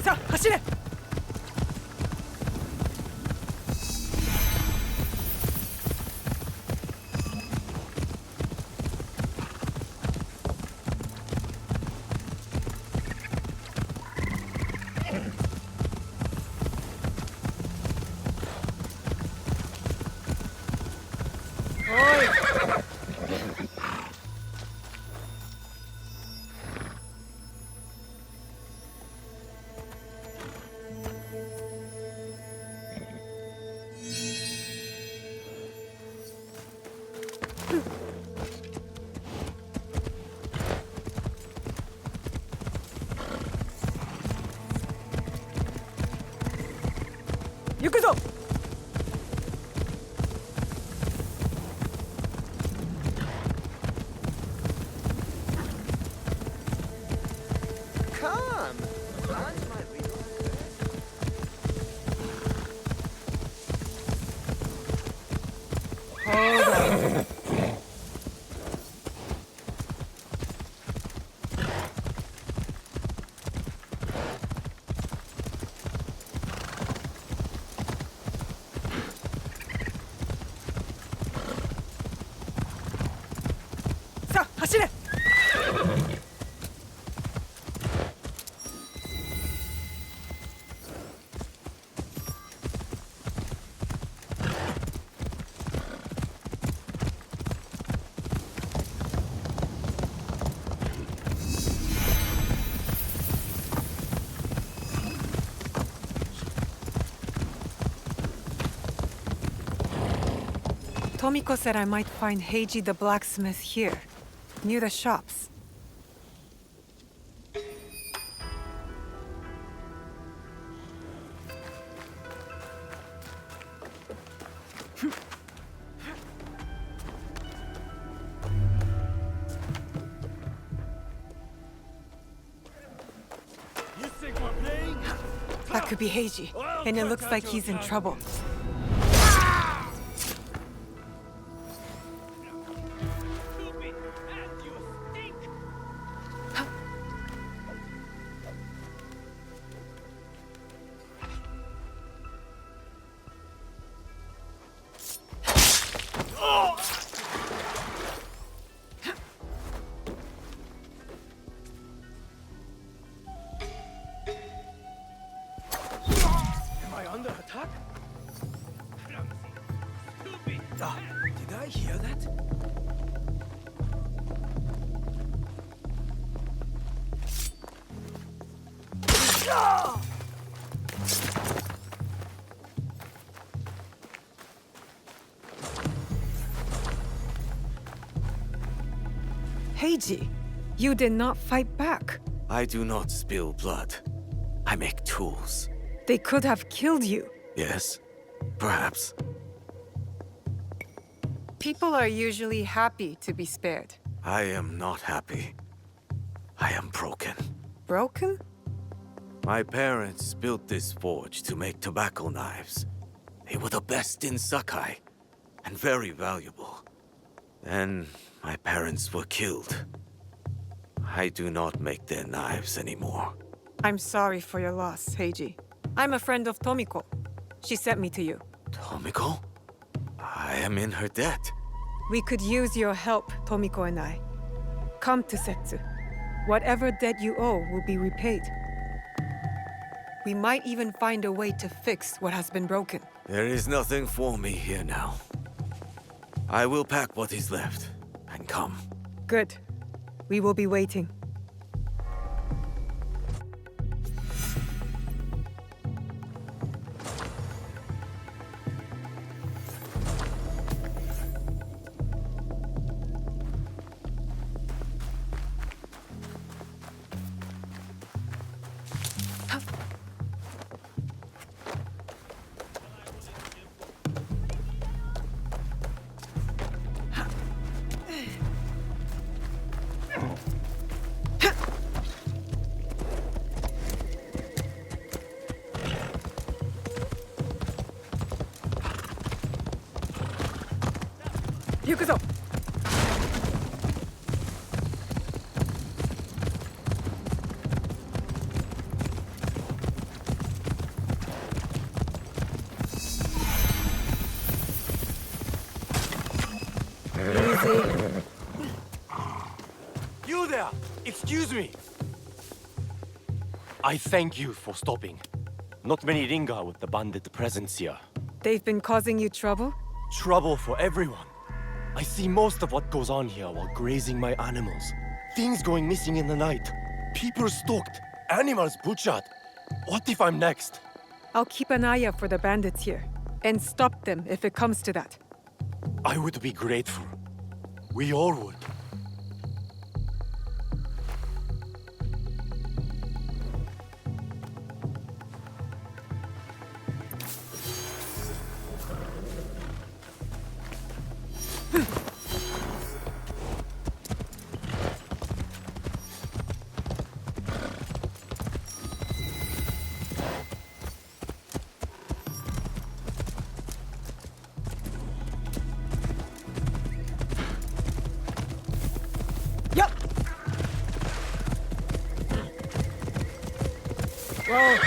さあ走れ。行くぞ。さあ走れ。Tomiko said I might find Heiji the blacksmith here, near the shops. That could be Heiji, and it looks like he's in trouble. Under attack? Did I hear that? Heiji, you did not fight back. I do not spill blood. I make tools. They could have killed you. Yes, perhaps. People are usually happy to be spared. I am not happy. I am broken. Broken? My parents built this forge to make tobacco knives. They were the best in Sakai, and very valuable. Then my parents were killed. I do not make their knives anymore. I'm sorry for your loss, Heiji. I'm a friend of Tomiko. She sent me to you. Tomiko? I am in her debt. We could use your help, Tomiko and I. Come to Setsu. Whatever debt you owe will be repaid. We might even find a way to fix what has been broken. There is nothing for me here now. I will pack what is left and come. Good. We will be waiting.行くぞ。Excuse me! I thank you for stopping. Not many Ringa with the bandit presence here. They've been causing you trouble? Trouble for everyone. I see most of what goes on here while grazing my animals. Things going missing in the night. People stalked. Animals butchered. What if I'm next? I'll keep an eye out for the bandits here, and stop them if it comes to that. I would be grateful. We all would. Yup! Well...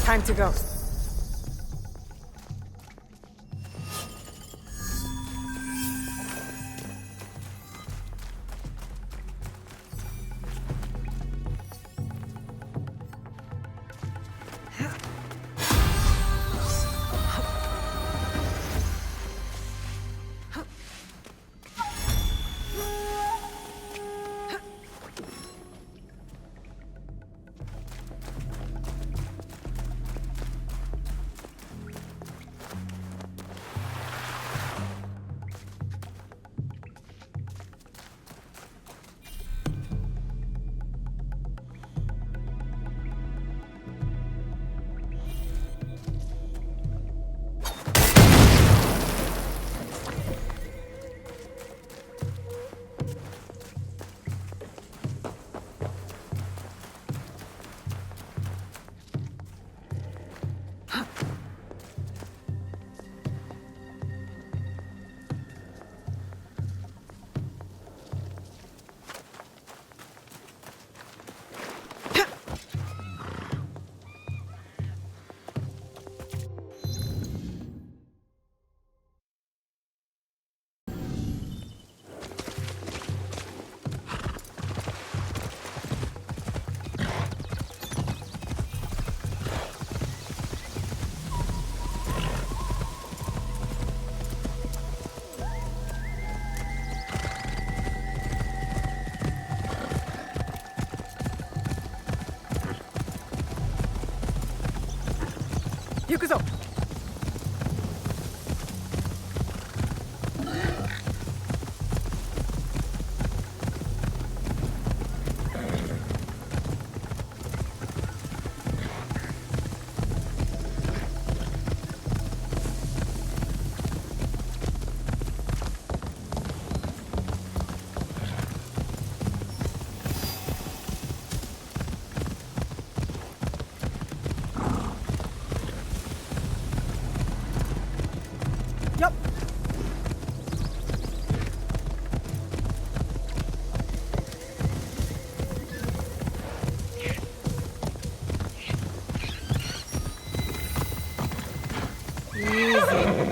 Time to go. Yukuzo! Yup. Easy.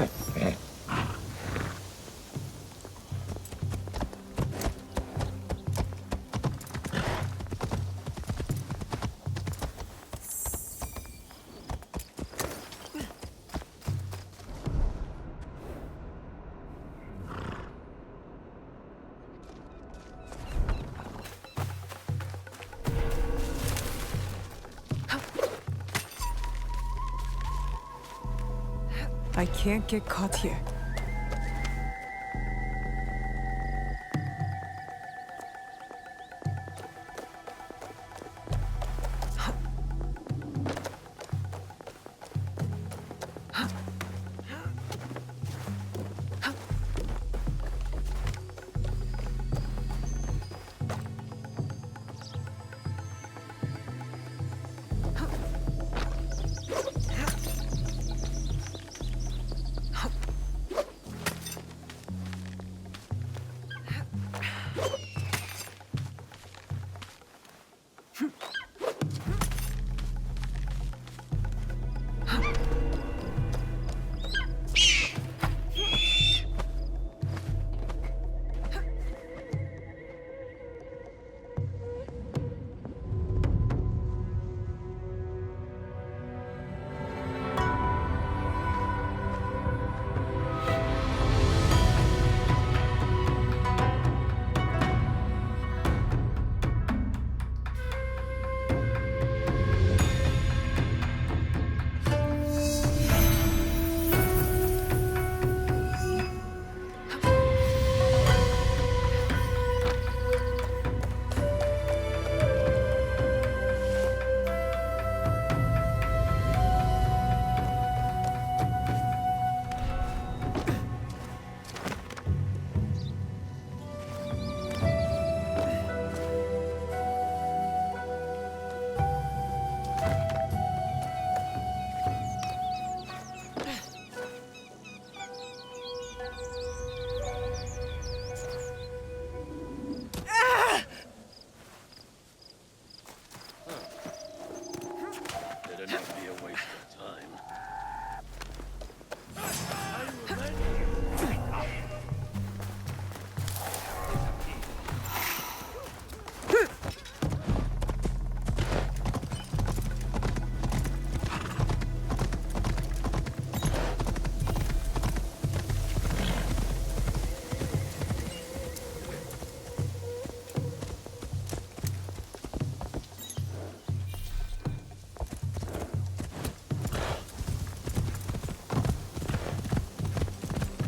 I can't get caught here.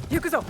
行くぞ。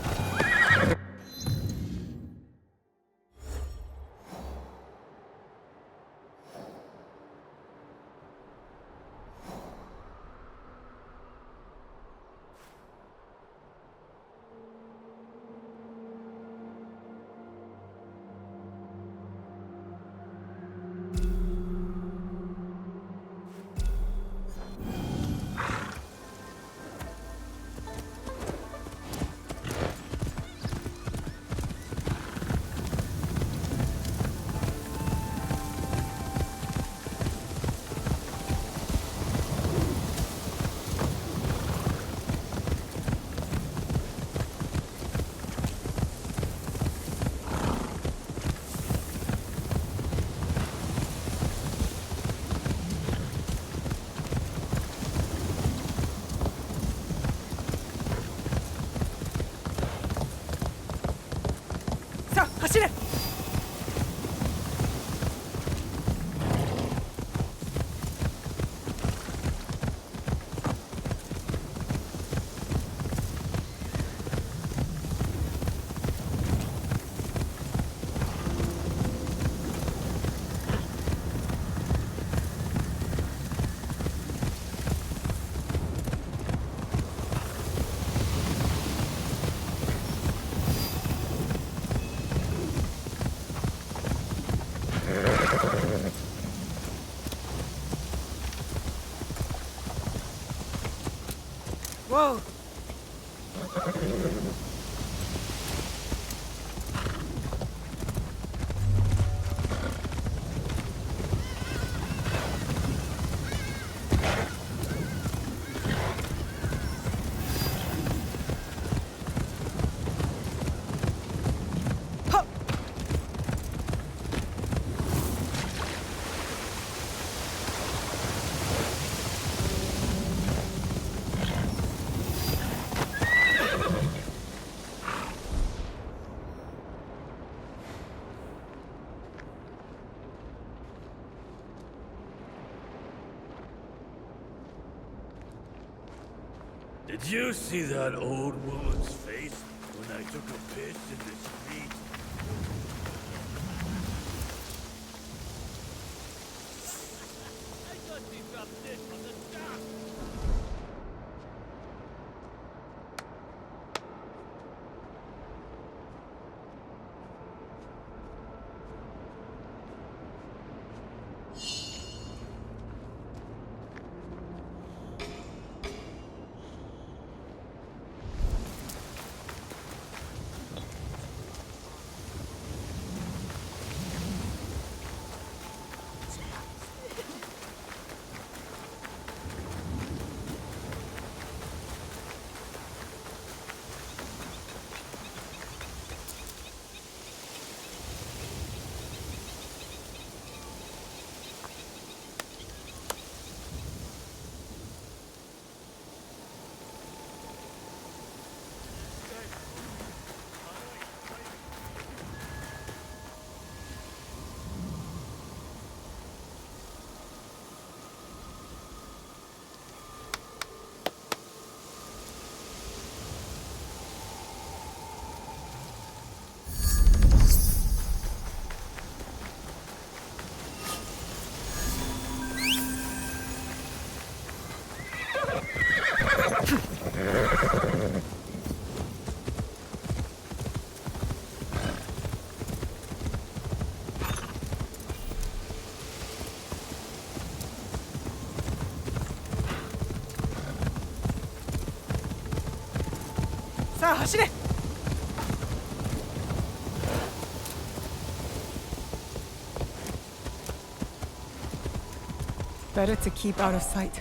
さあ走れ。Whoa. Huh. 'Did you see that old woman's face when I took a piss in the street? I thought she dropped this from the dock.さあ走れ。Better to keep out of sight.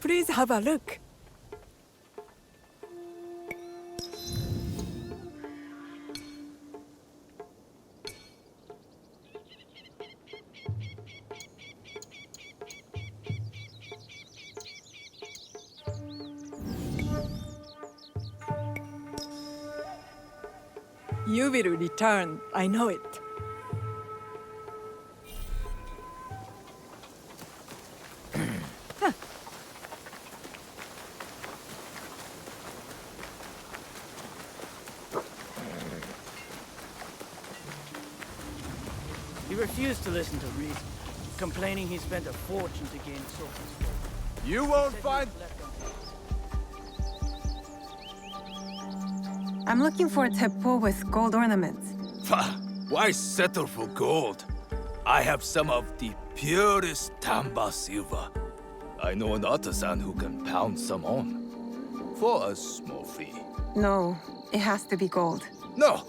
Please have a look. You will return, I know it. He refused to listen to reason, complaining he spent a fortune to gain Sophie's favor. You won't find... I'm looking for a Teppo with gold ornaments. Why settle for gold? I have some of the purest Tamba silver. I know an artisan who can pound some on. For a small fee. No, it has to be gold. No!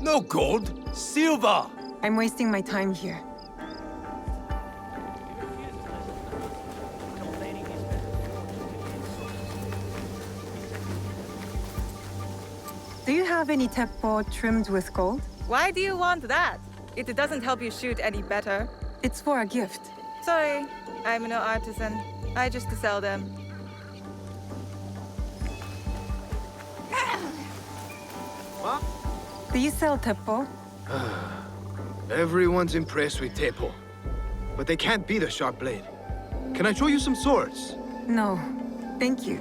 No gold! Silver! I'm wasting my time here. He refused to listen to reason, complaining he spent a fortune to gain Sophie's favor. Do you have any Teppo trimmed with gold? Why do you want that? It doesn't help you shoot any better. It's for a gift. Sorry, I'm no artisan. I just sell them. Do you sell Teppo? Everyone's impressed with Teppo, but they can't beat a sharp blade. Can I show you some swords? No, thank you.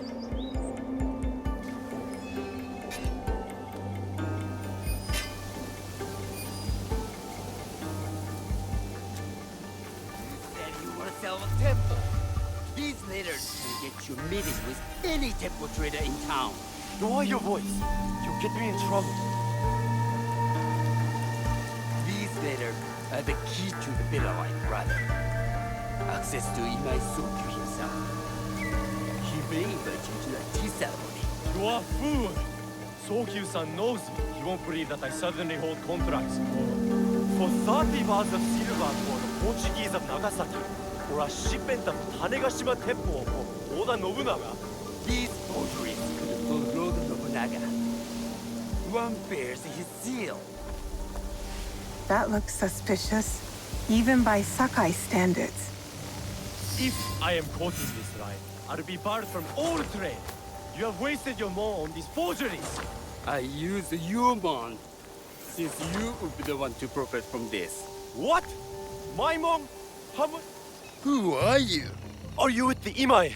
Said you want to sell a Teppo. These letters can get you meeting with any Teppo trader in town. Lower your voice. You'll get me in trouble. These letters are the key to the Villa Life, brother. Access to Imai Sokyu himself. He may invite you to a tea ceremony. You are a fool! Sokyu-san knows me. He won't believe that I suddenly hold contracts. For 30 bars of silver for the Portuguese of Nagasaki, or a shipment of Tanegashima Teppo for Oda Nobunaga. These forgeries could have Lord Nobunaga. One bears his seal. That looks suspicious, even by Sakai standards. If I am quoting this right, I'll be barred from all trade. You have wasted your mo on these forgeries. I use your mon, since you would be the one to profit from this. What? My mom? How much? Who are you? Are you with the Imai?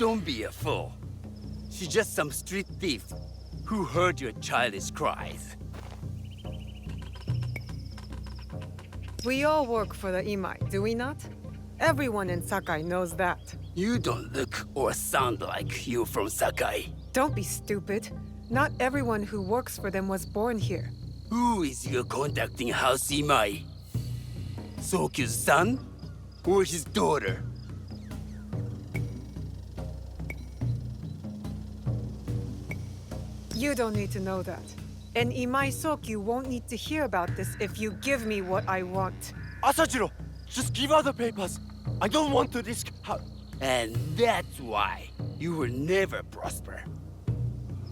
Don't be a fool. She's just some street thief who heard your childish cries. We all work for the Imai, do we not? Everyone in Sakai knows that. You don't look or sound like you from Sakai. Don't be stupid. Not everyone who works for them was born here. Who is your conducting house Imai? Sokyu's son or his daughter? You don't need to know that. And Imai Sokyu won't need to hear about this if you give me what I want. Asajiro, just give her the papers. I don't want to risk how... And that's why you will never prosper.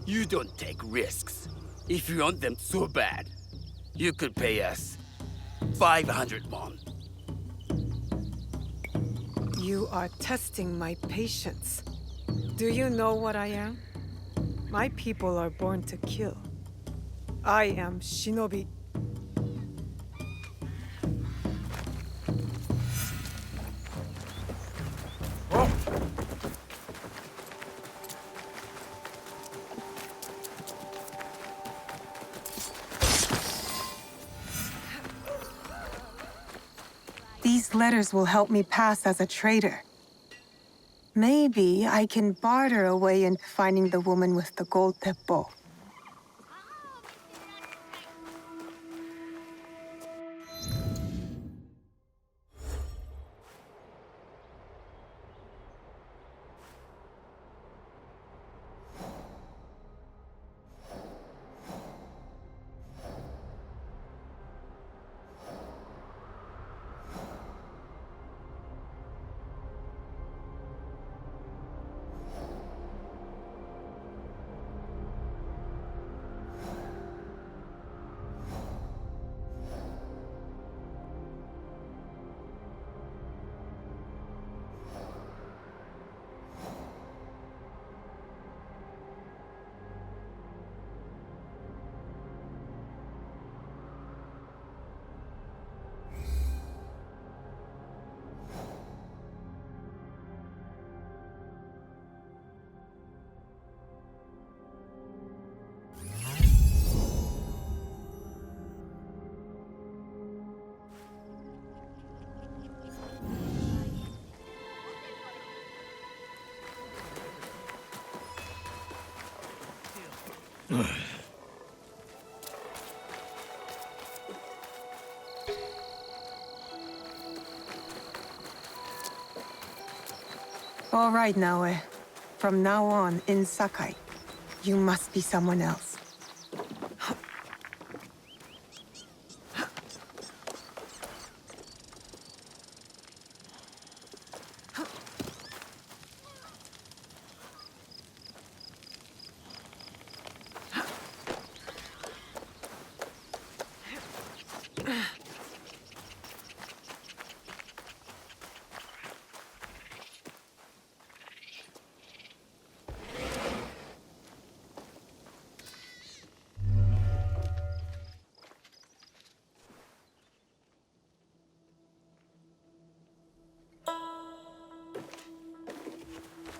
You don't take risks. If you want them so bad, you could pay us 500 won. You are testing my patience. Do you know what I am? My people are born to kill. I am Shinobi. These letters will help me pass as a trader. Maybe I can barter a way into finding the woman with the gold Teppo. All right, Naoe. From now on, in Sakai, you must be someone else.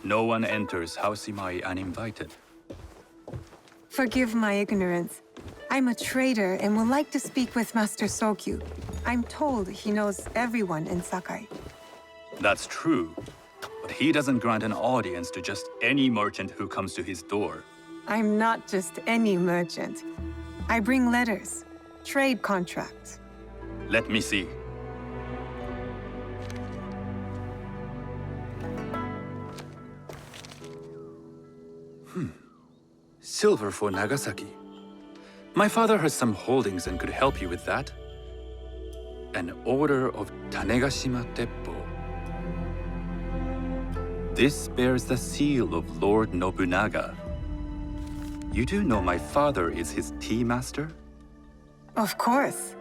No one enters House Imai uninvited. Forgive my ignorance. I'm a trader and would like to speak with Master Sokyu. I'm told he knows everyone in Sakai. That's true, but he doesn't grant an audience to just any merchant who comes to his door. I'm not just any merchant. I bring letters, trade contracts. Let me see. Silver for Nagasaki. My father has some holdings and could help you with that. An order of Tanegashima Teppo. This bears the seal of Lord Nobunaga. You do know my father is his tea master? Of course.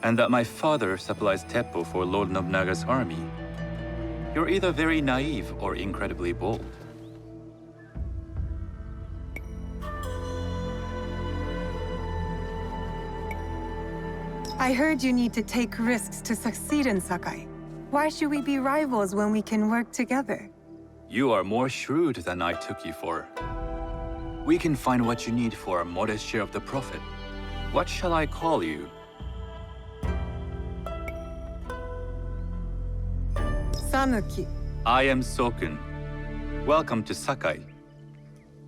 And that my father supplies Teppo for Lord Nobunaga's army. You're either very naive or incredibly bold. I heard you need to take risks to succeed in Sakai. Why should we be rivals when we can work together? You are more shrewd than I took you for. We can find what you need for a modest share of the profit. What shall I call you? Sanuki. I am Sokun. Welcome to Sakai.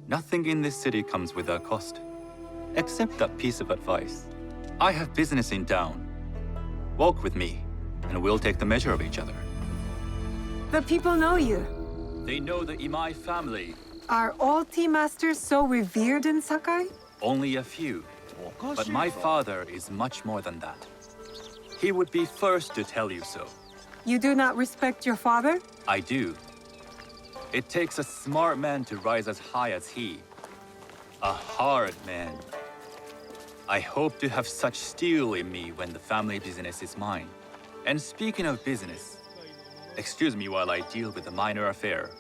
Nothing in this city comes without cost. Except that piece of advice. I have business in town. Walk with me, and we'll take the measure of each other. The people know you. They know the Imai family. Are all tea masters so revered in Sakai? Only a few. But my father is much more than that. He would be first to tell you so. You do not respect your father? I do. It takes a smart man to rise as high as he. A hard man. I hope to have such steel in me when the family business is mine. And speaking of business, excuse me while I deal with a minor affair.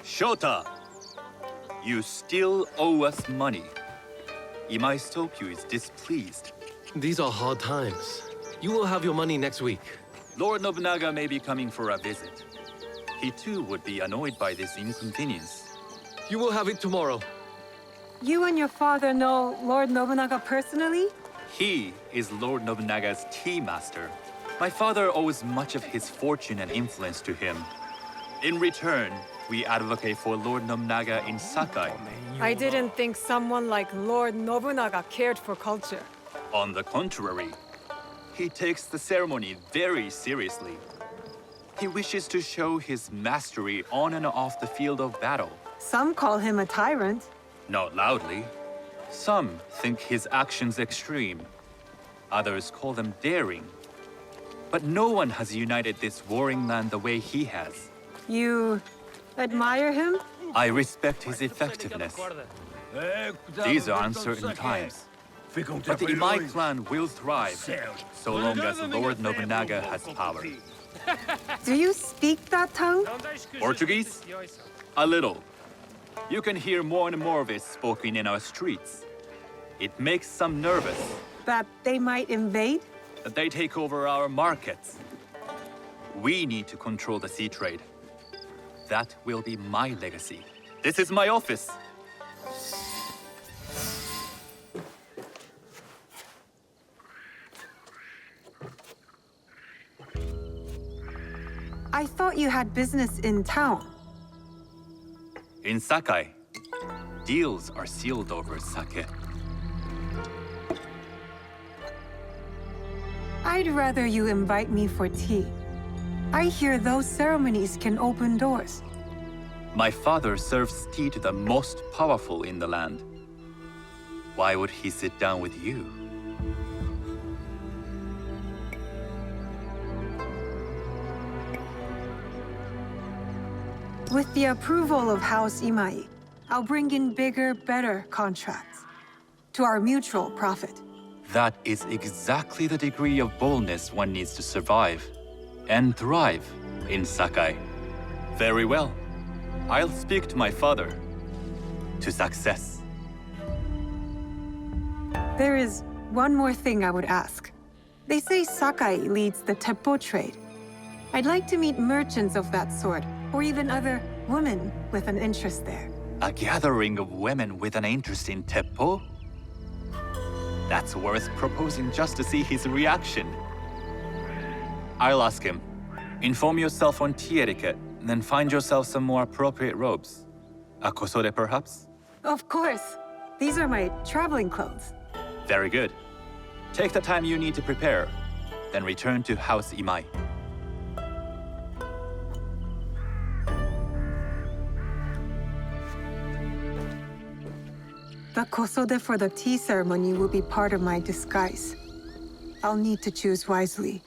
Shota! You still owe us money. Imai Sokyu is displeased. These are hard times. You will have your money next week. Lord Nobunaga may be coming for a visit. He too would be annoyed by this inconvenience. You will have it tomorrow. You and your father know Lord Nobunaga personally? He is Lord Nobunaga's tea master. My father owes much of his fortune and influence to him. In return, we advocate for Lord Nobunaga in Sakai. I didn't think someone like Lord Nobunaga cared for culture. On the contrary, he takes the ceremony very seriously. He wishes to show his mastery on and off the field of battle. Some call him a tyrant. Not loudly. Some think his actions extreme. Others call them daring. But no one has united this warring land the way he has. You admire him? I respect his effectiveness. These are uncertain times. But the Imai clan will thrive, so long as Lord Nobunaga has power. Do you speak that tongue? Portuguese? A little. You can hear more and more of it spoken in our streets. It makes some nervous. That they might invade? That they take over our markets. We need to control the sea trade. That will be my legacy. This is my office. I thought you had business in town. In Sakai, deals are sealed over sake. I'd rather you invite me for tea. I hear those ceremonies can open doors. My father serves tea to the most powerful in the land. Why would he sit down with you? With the approval of House Imai, I'll bring in bigger, better contracts. To our mutual profit. That is exactly the degree of boldness one needs to survive and thrive in Sakai. Very well. I'll speak to my father. To success. There is one more thing I would ask. They say Sakai leads the Teppo trade. I'd like to meet merchants of that sort, or even other women with an interest there. A gathering of women with an interest in Teppo? That's worth proposing just to see his reaction. I'll ask him. Inform yourself on tea etiquette, then find yourself some more appropriate robes. A kosode, perhaps? Of course. These are my traveling clothes. Very good. Take the time you need to prepare, then return to House Imai. The kosode for the tea ceremony will be part of my disguise. I'll need to choose wisely.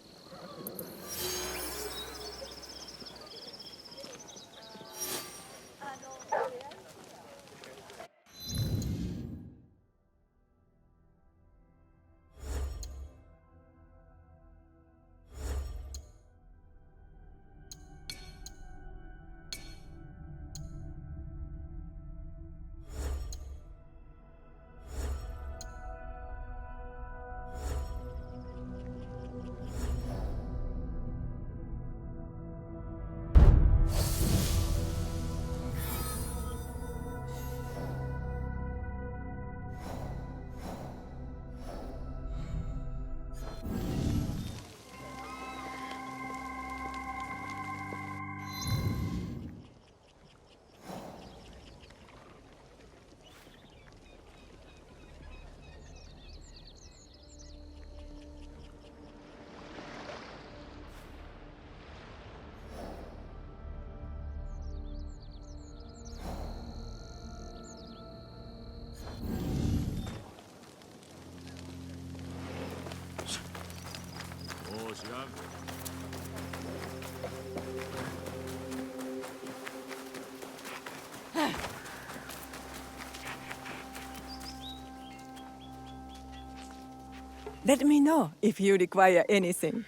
Let me know if you require anything.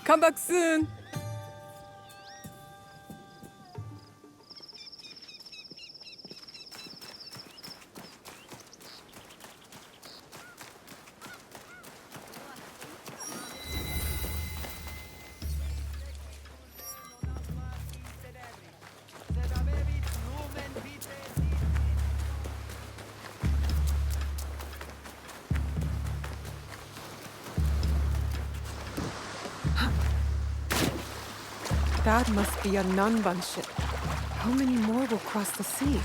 Come back soon. That must be a Nanban ship. How many more will cross the sea?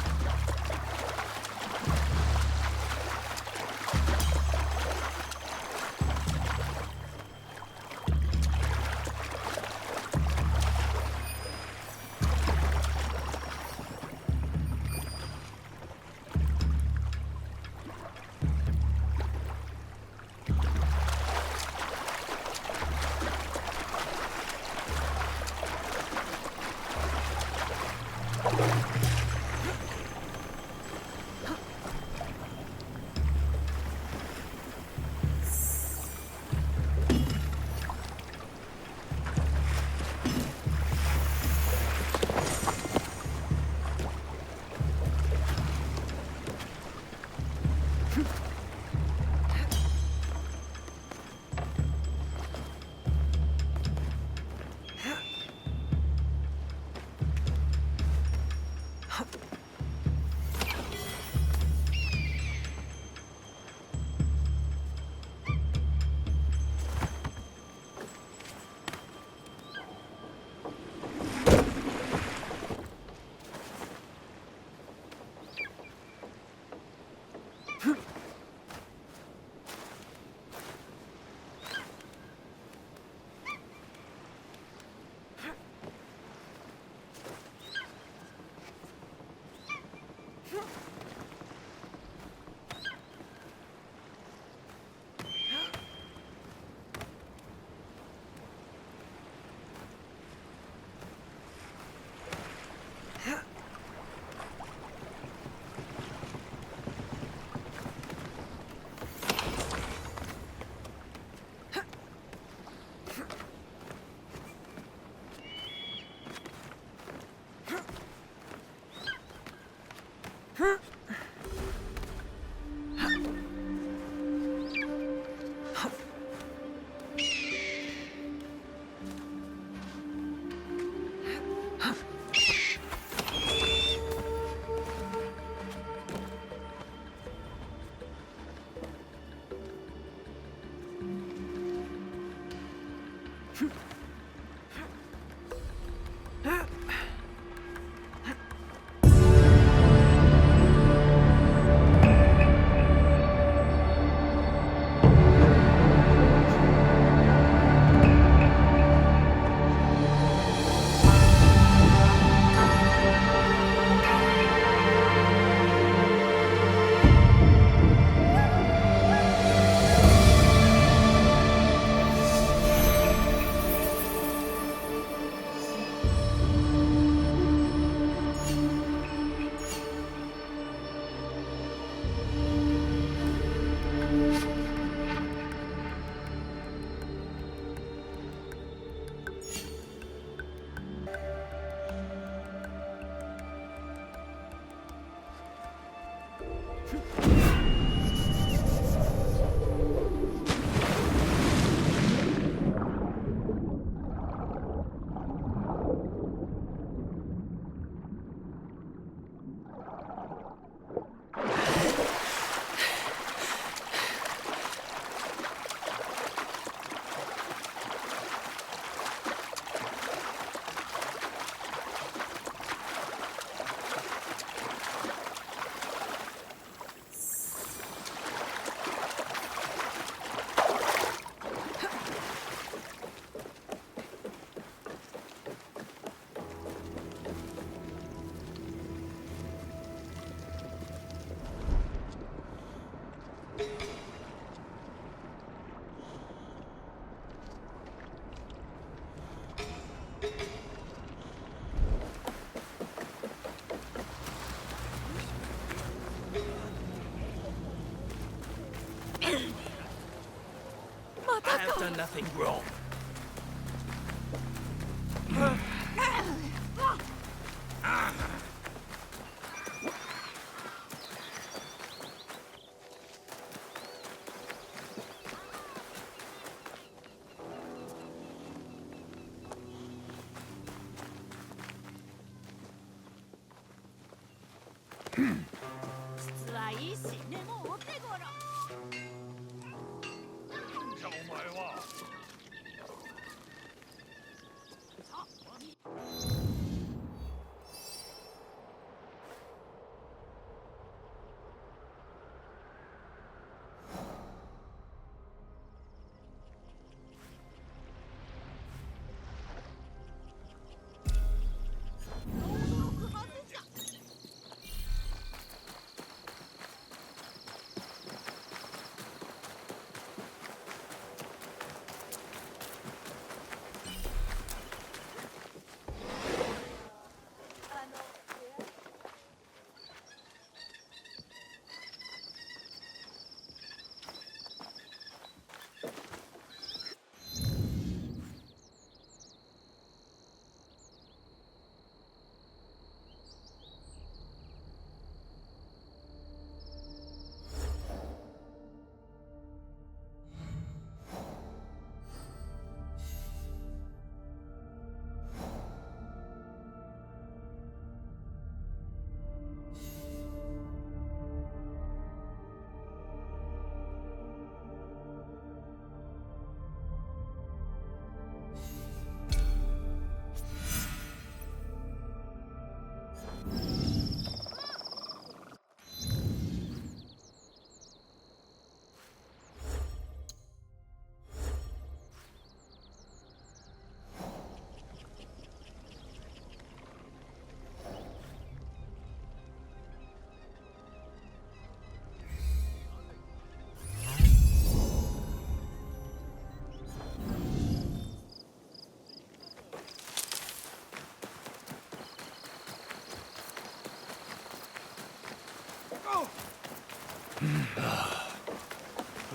I have done nothing wrong.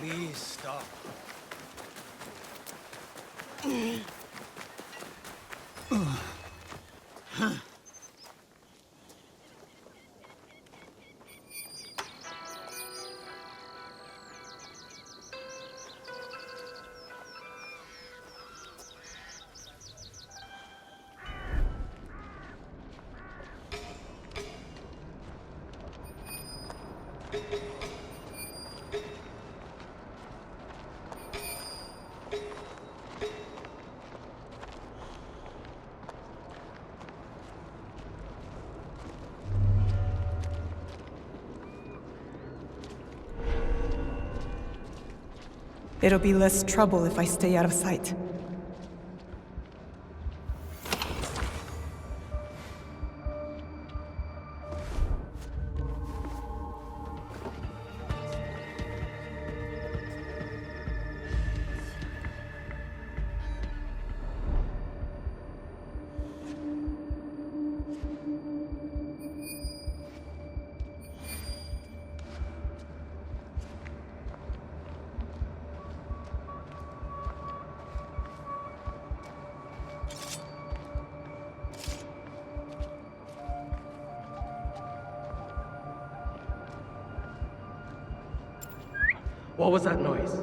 Please stop. It'll be less trouble if I stay out of sight. What was that noise?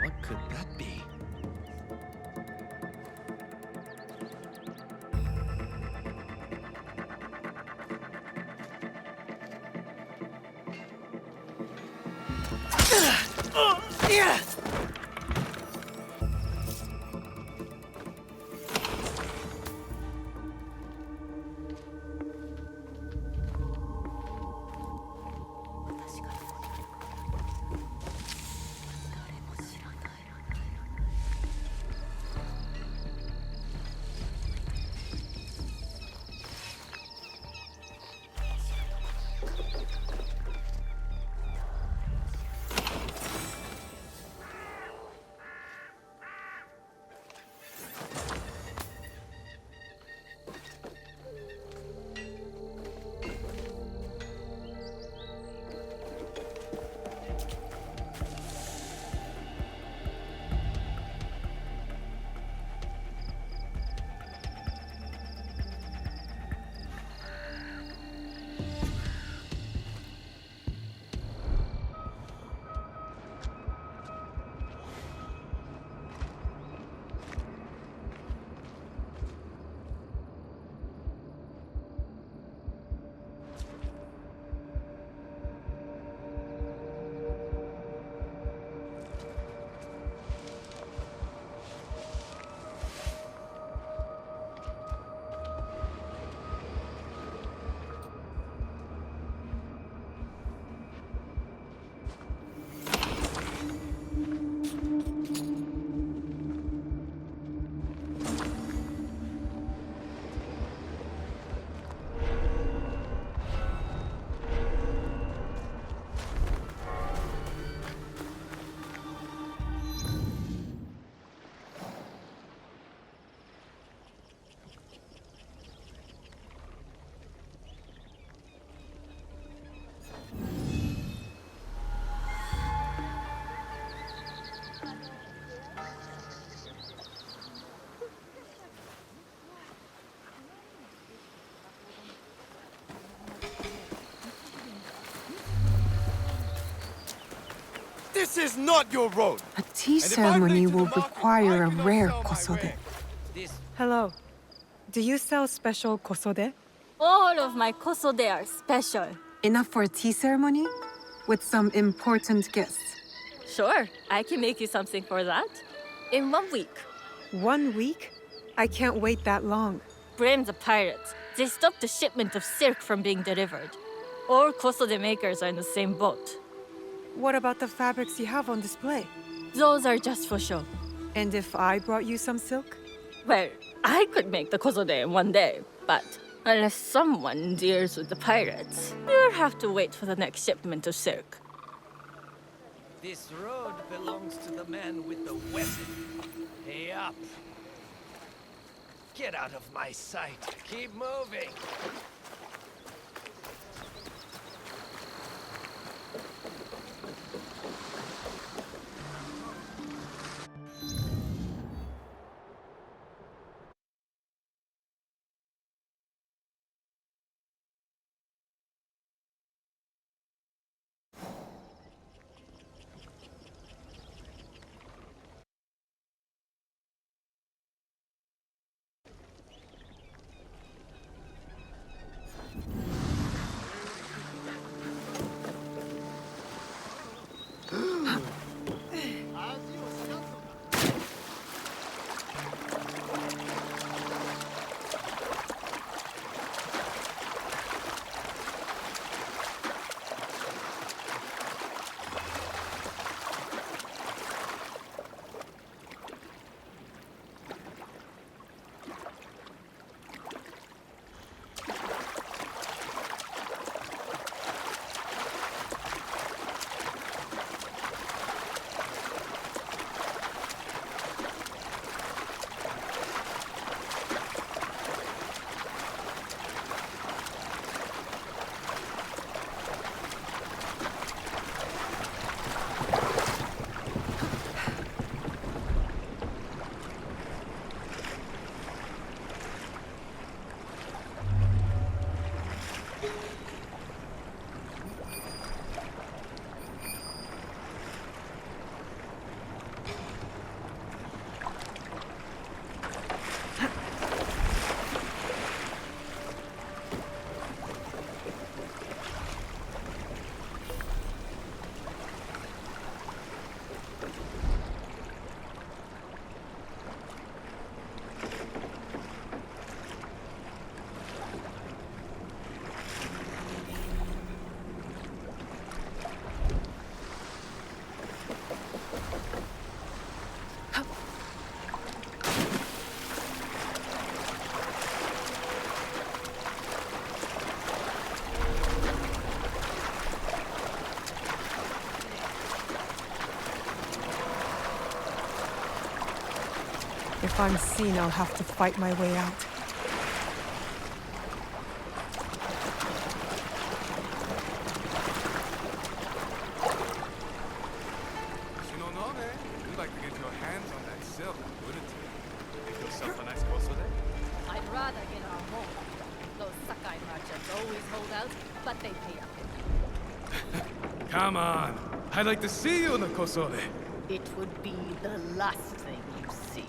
What could that be? This is not your road! A tea if I'm ceremony late to will the market, require I a cannot rare sell my kosode. wares. Hello. Do you sell special kosode? All of my kosode are special. Enough for a tea ceremony? With some important guests. Sure, I can make you something for that. In 1 week. 1 week? I can't wait that long. Blame the pirates. They stopped the shipment of silk from being delivered. All kosode makers are in the same boat. What about the fabrics you have on display? Those are just for show. And if I brought you some silk? Well, I could make the kosode in 1 day, but unless someone deals with the pirates, you'll have to wait for the next shipment of silk. This road belongs to the man with the weapon. Hey up. Get out of my sight. Keep moving. If I'm seen, I'll have to fight my way out. You'd like to get your hands on that silk, wouldn't you? Make yourself a nice kosode? I'd rather get our home. Those Sakai merchants always hold out, but they pay up. Come on! I'd like to see you in the kosode! It would be the last thing you see.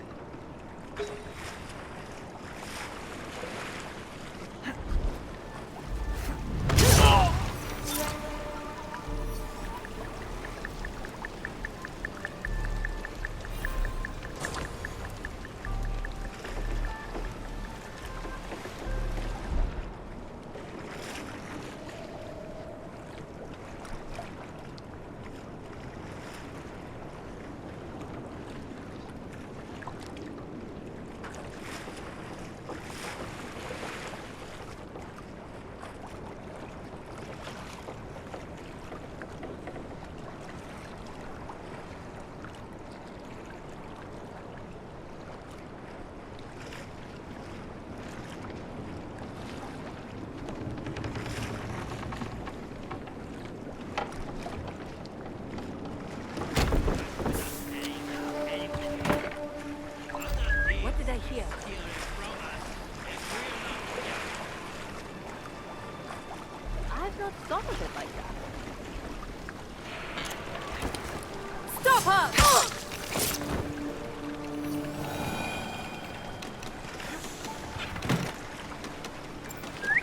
What did I hear? I've not thought of it like that. Stop her!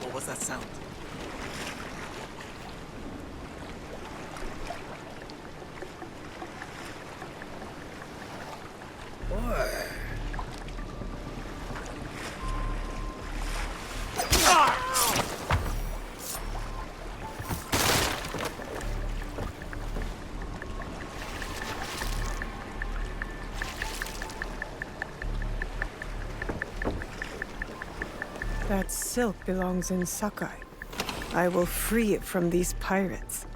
What was that sound? That silk belongs in Sakai. I will free it from these pirates.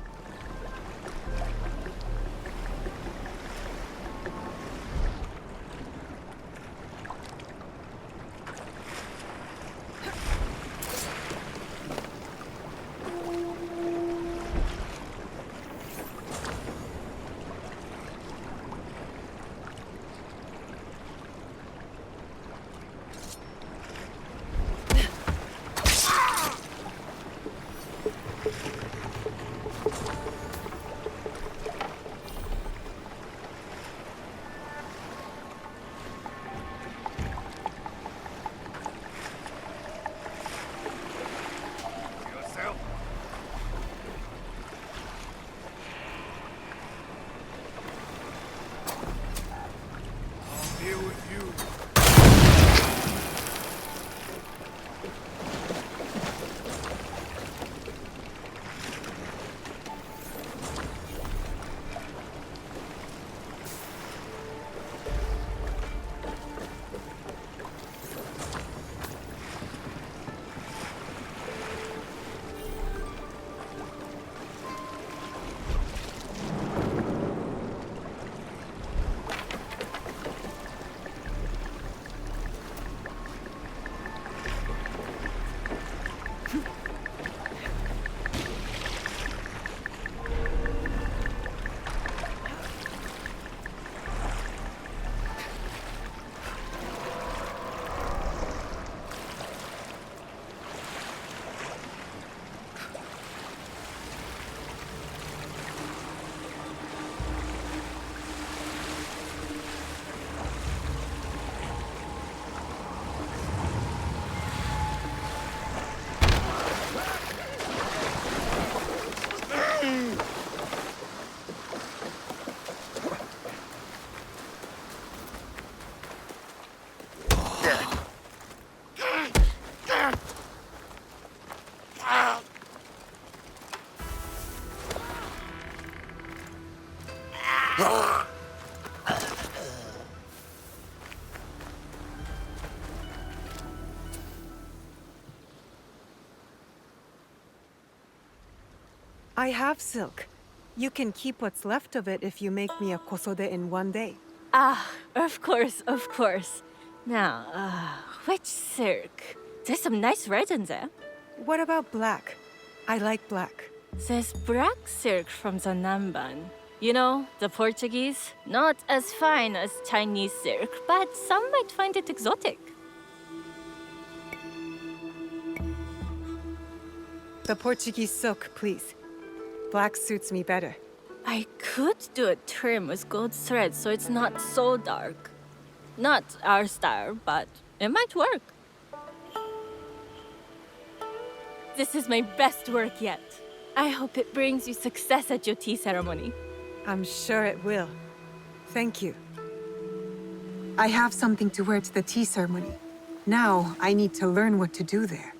I have silk. You can keep what's left of it if you make me a kosode in one day. Ah, of course, of course. Now, which silk? There's some nice red in there. What about black? I like black. There's black silk from the Namban. You know, the Portuguese. Not as fine as Chinese silk, but some might find it exotic. The Portuguese silk, please. Black suits me better. I could do a trim with gold thread so it's not so dark. Not our style, but it might work. This is my best work yet. I hope it brings you success at your tea ceremony. I'm sure it will. Thank you. I have something to wear to the tea ceremony. Now, I need to learn what to do there.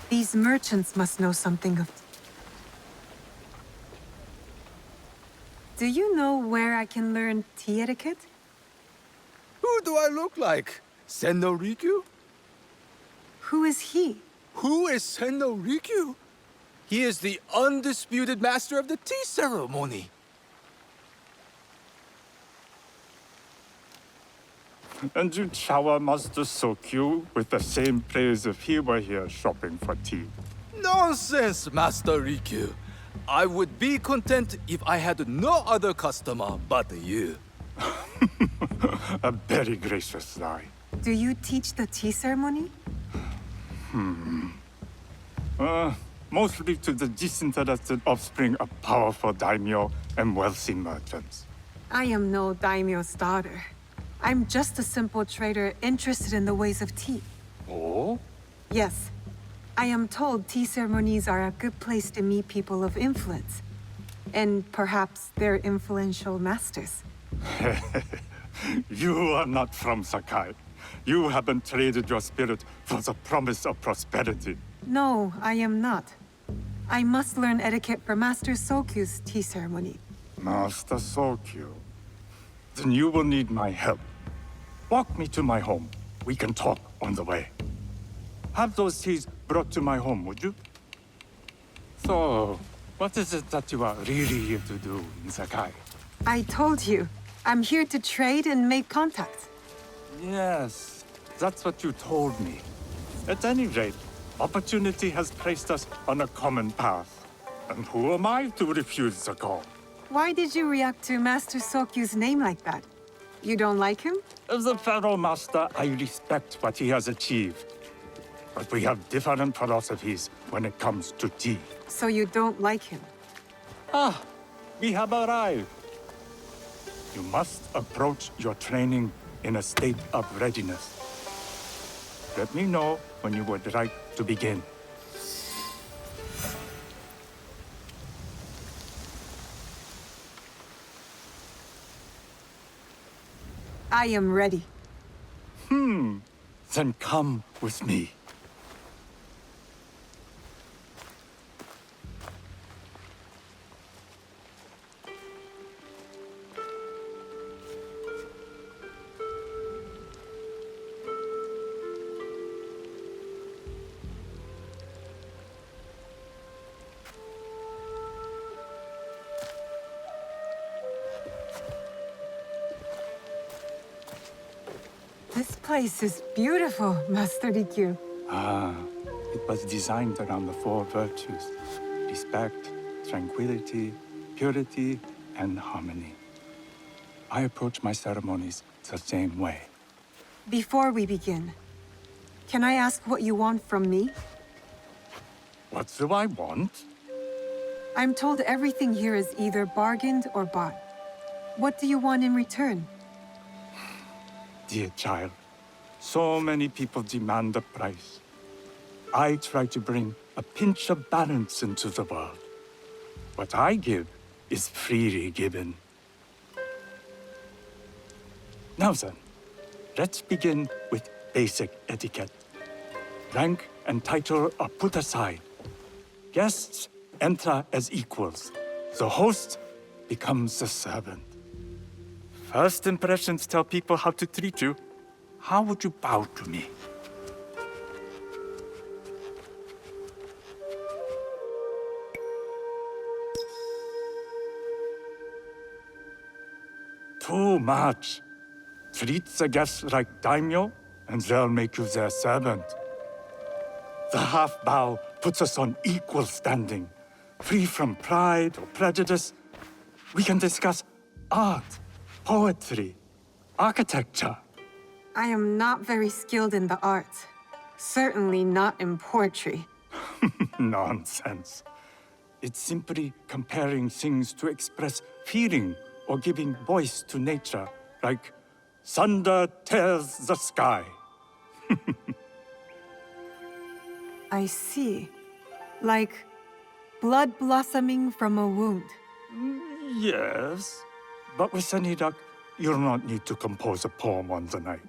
These merchants must know something of... Do you know where I can learn tea etiquette? Who do I look like? Senno Rikyu? Who is he? Who is Senno Rikyu? He is the undisputed master of the tea ceremony. And you'd shower Master Sokyu with the same praise if he were here shopping for tea. Nonsense, Master Rikyu. I would be content if I had no other customer but you. A very gracious lie. Do you teach the tea ceremony? Mostly to the disinterested offspring of powerful daimyo and wealthy merchants. I am no daimyo's daughter. I'm just a simple trader interested in the ways of tea. Oh? Yes. I am told tea ceremonies are a good place to meet people of influence. And perhaps their influential masters. You are not from Sakai. You haven't traded your spirit for the promise of prosperity. No, I am not. I must learn etiquette for Master Sokyu's tea ceremony. Master Sokyu. Then you will need my help. Walk me to my home. We can talk on the way. Have those teas brought to my home, would you? So, what is it that you are really here to do in Sakai? I told you. I'm here to trade and make contacts. Yes, that's what you told me. At any rate, opportunity has placed us on a common path. And who am I to refuse the call? Why did you react to Master Sokyu's name like that? You don't like him? As a Pharaoh Master, I respect what he has achieved. But we have different philosophies when it comes to tea. So you don't like him? Ah, we have arrived. You must approach your training in a state of readiness. Let me know when you would like to begin. I am ready. Then come with me. This place is beautiful, Master Rikyu. It was designed around the four virtues: respect, tranquility, purity, and harmony. I approach my ceremonies the same way. Before we begin, can I ask what you want from me? What do I want? I'm told everything here is either bargained or bought. What do you want in return? Dear child, so many people demand a price. I try to bring a pinch of balance into the world. What I give is freely given. Now then, let's begin with basic etiquette. Rank and title are put aside. Guests enter as equals. The host becomes the servant. First impressions tell people how to treat you. How would you bow to me? Too much. Treat the guests like daimyo, and they'll make you their servant. The half bow puts us on equal standing, free from pride or prejudice. We can discuss art, poetry, architecture. I am not very skilled in the arts. Certainly not in poetry. Nonsense. It's simply comparing things to express feeling or giving voice to nature, like thunder tears the sky. I see. Like blood blossoming from a wound. Yes, but with any luck, you'll not need to compose a poem on the night.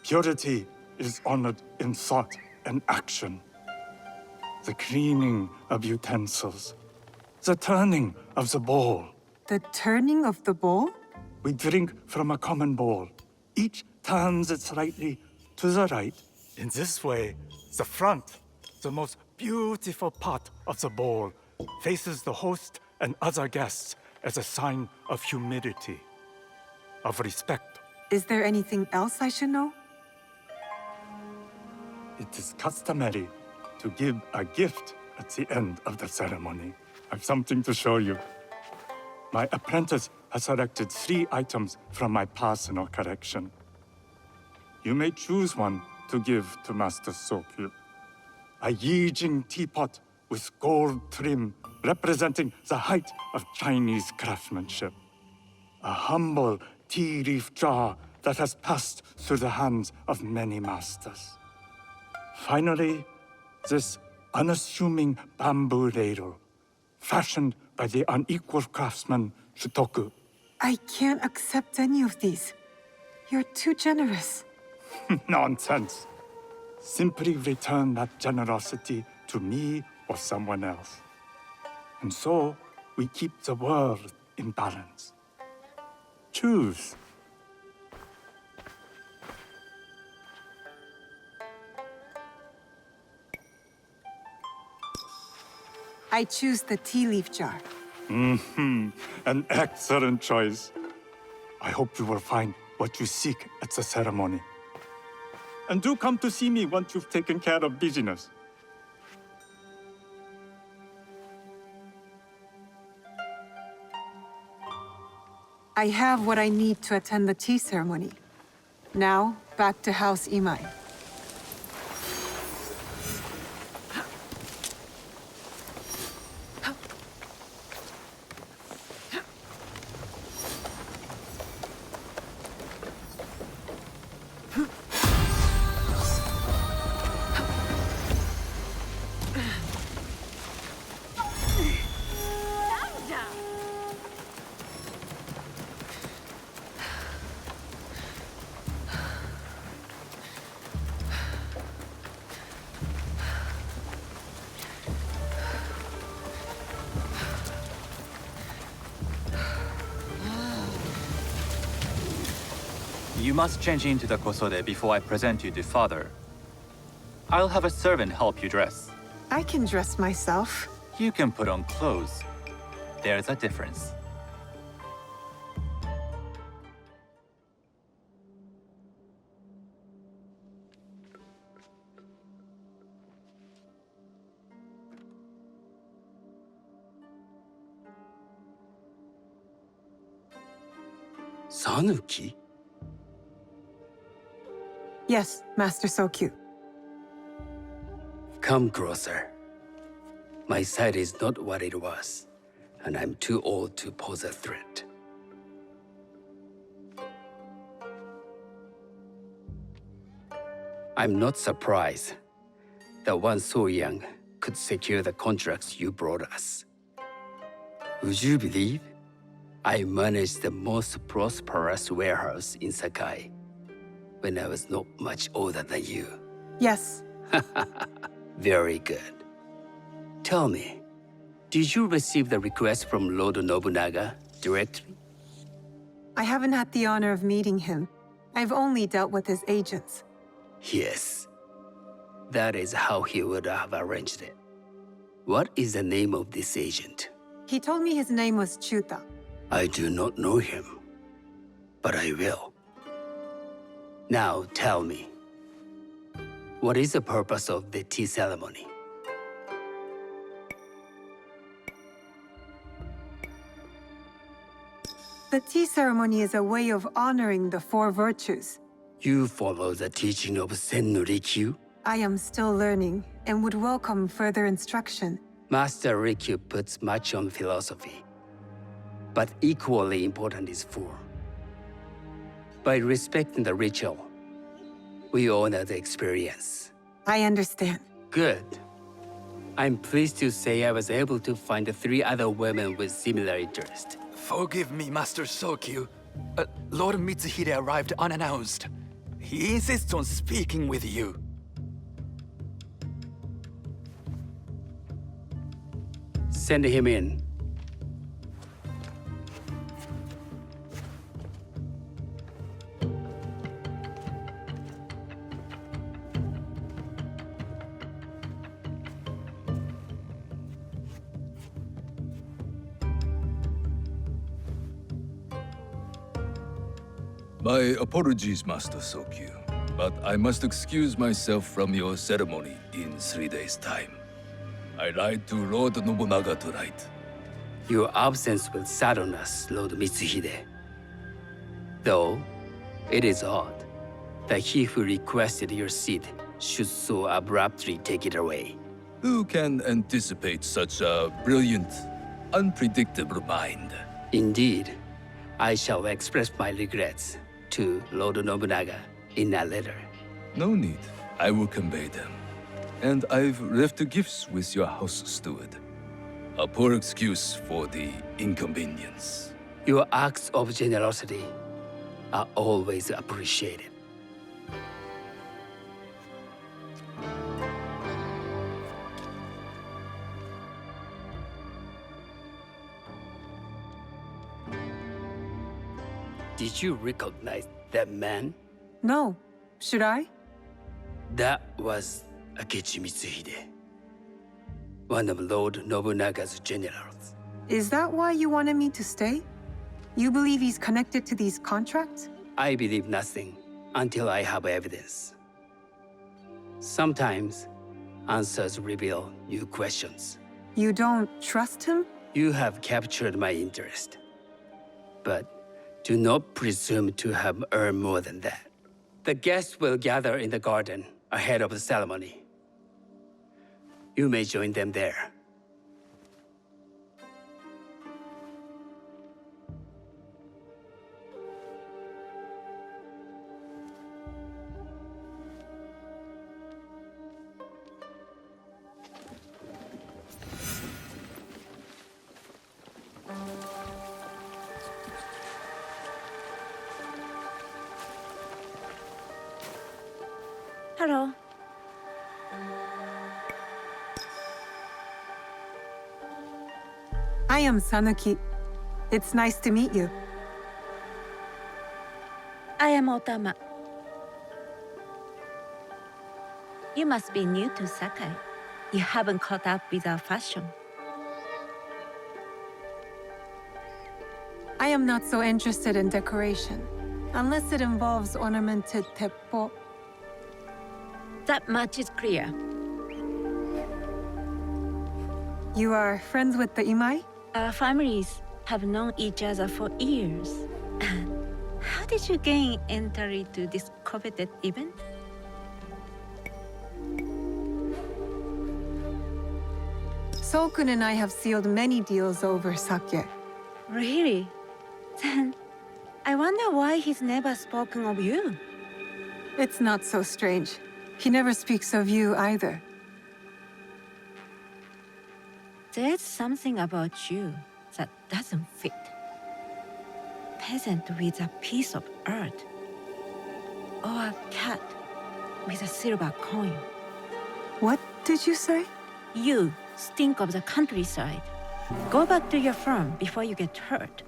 Purity is honored in thought and action. The cleaning of utensils, the turning of the bowl. The turning of the bowl? We drink from a common bowl. Each turns it slightly to the right. In this way, the front, the most beautiful part of the bowl, faces the host and other guests as a sign of humility, of respect. Is there anything else I should know? It is customary to give a gift at the end of the ceremony. I've something to show you. My apprentice has selected 3 items from my personal collection. You may choose one to give to Master Sokyu. A Yijing teapot with gold trim representing the height of Chinese craftsmanship. A humble tea leaf jar that has passed through the hands of many masters. Finally, this unassuming bamboo ladle, fashioned by the unequal craftsman Shutoku. I can't accept any of these. You're too generous. Nonsense. Simply return that generosity to me or someone else. And so, we keep the world in balance. Choose. I choose the tea leaf jar. An excellent choice. I hope you will find what you seek at the ceremony. And do come to see me once you've taken care of business. I have what I need to attend the tea ceremony. Now, back to House Imai. You must change into the kosode before I present you to father. I'll have a servant help you dress. I can dress myself. You can put on clothes. There's a difference. Sanuki? Yes, Master Sokyu. Come closer. My sight is not what it was, and I'm too old to pose a threat. I'm not surprised that one so young could secure the contracts you brought us. Would you believe I managed the most prosperous warehouse in Sakai when I was not much older than you? Yes. Very good. Tell me, did you receive the request from Lord Nobunaga directly? I haven't had the honor of meeting him. I've only dealt with his agents. Yes. That is how he would have arranged it. What is the name of this agent? He told me his name was Chuta. I do not know him, but I will. Now tell me, what is the purpose of the tea ceremony? The tea ceremony is a way of honoring the four virtues. You follow the teaching of Sen no Rikyu? I am still learning and would welcome further instruction. Master Rikyu puts much on philosophy, but equally important is form. By respecting the ritual, we honor the experience. I understand. Good. I'm pleased to say I was able to find 3 other women with similar interest. Forgive me, Master Sokyu. Lord Mitsuhide arrived unannounced. He insists on speaking with you. Send him in. My apologies, Master Sokyu, but I must excuse myself from your ceremony in 3 days' time. I lied to Lord Nobunaga tonight. Your absence will sadden us, Lord Mitsuhide. Though, it is odd that he who requested your seat should so abruptly take it away. Who can anticipate such a brilliant, unpredictable mind? Indeed, I shall express my regrets to Lord Nobunaga in a letter. No need. I will convey them. And I've left the gifts with your house steward. A poor excuse for the inconvenience. Your acts of generosity are always appreciated. Did you recognize that man? No. Should I? That was Akechi Mitsuhide, one of Lord Nobunaga's generals. Is that why you wanted me to stay? You believe he's connected to these contracts? I believe nothing until I have evidence. Sometimes, answers reveal new questions. You don't trust him? You have captured my interest. But do not presume to have earned more than that. The guests will gather in the garden ahead of the ceremony. You may join them there. Hello. I am Sanuki. It's nice to meet you. I am Otama. You must be new to Sakai. You haven't caught up with our fashion. I am not so interested in decoration, unless it involves ornamented Teppo. That much is clear. You are friends with the Imai? Our families have known each other for years. How did you gain entry to this coveted event? Sokun and I have sealed many deals over sake. Really? Then I wonder why he's never spoken of you. It's not so strange. He never speaks of you either. There's something about you that doesn't fit. Peasant with a piece of earth. Or a cat with a silver coin. What did you say? You stink of the countryside. Go back to your farm before you get hurt.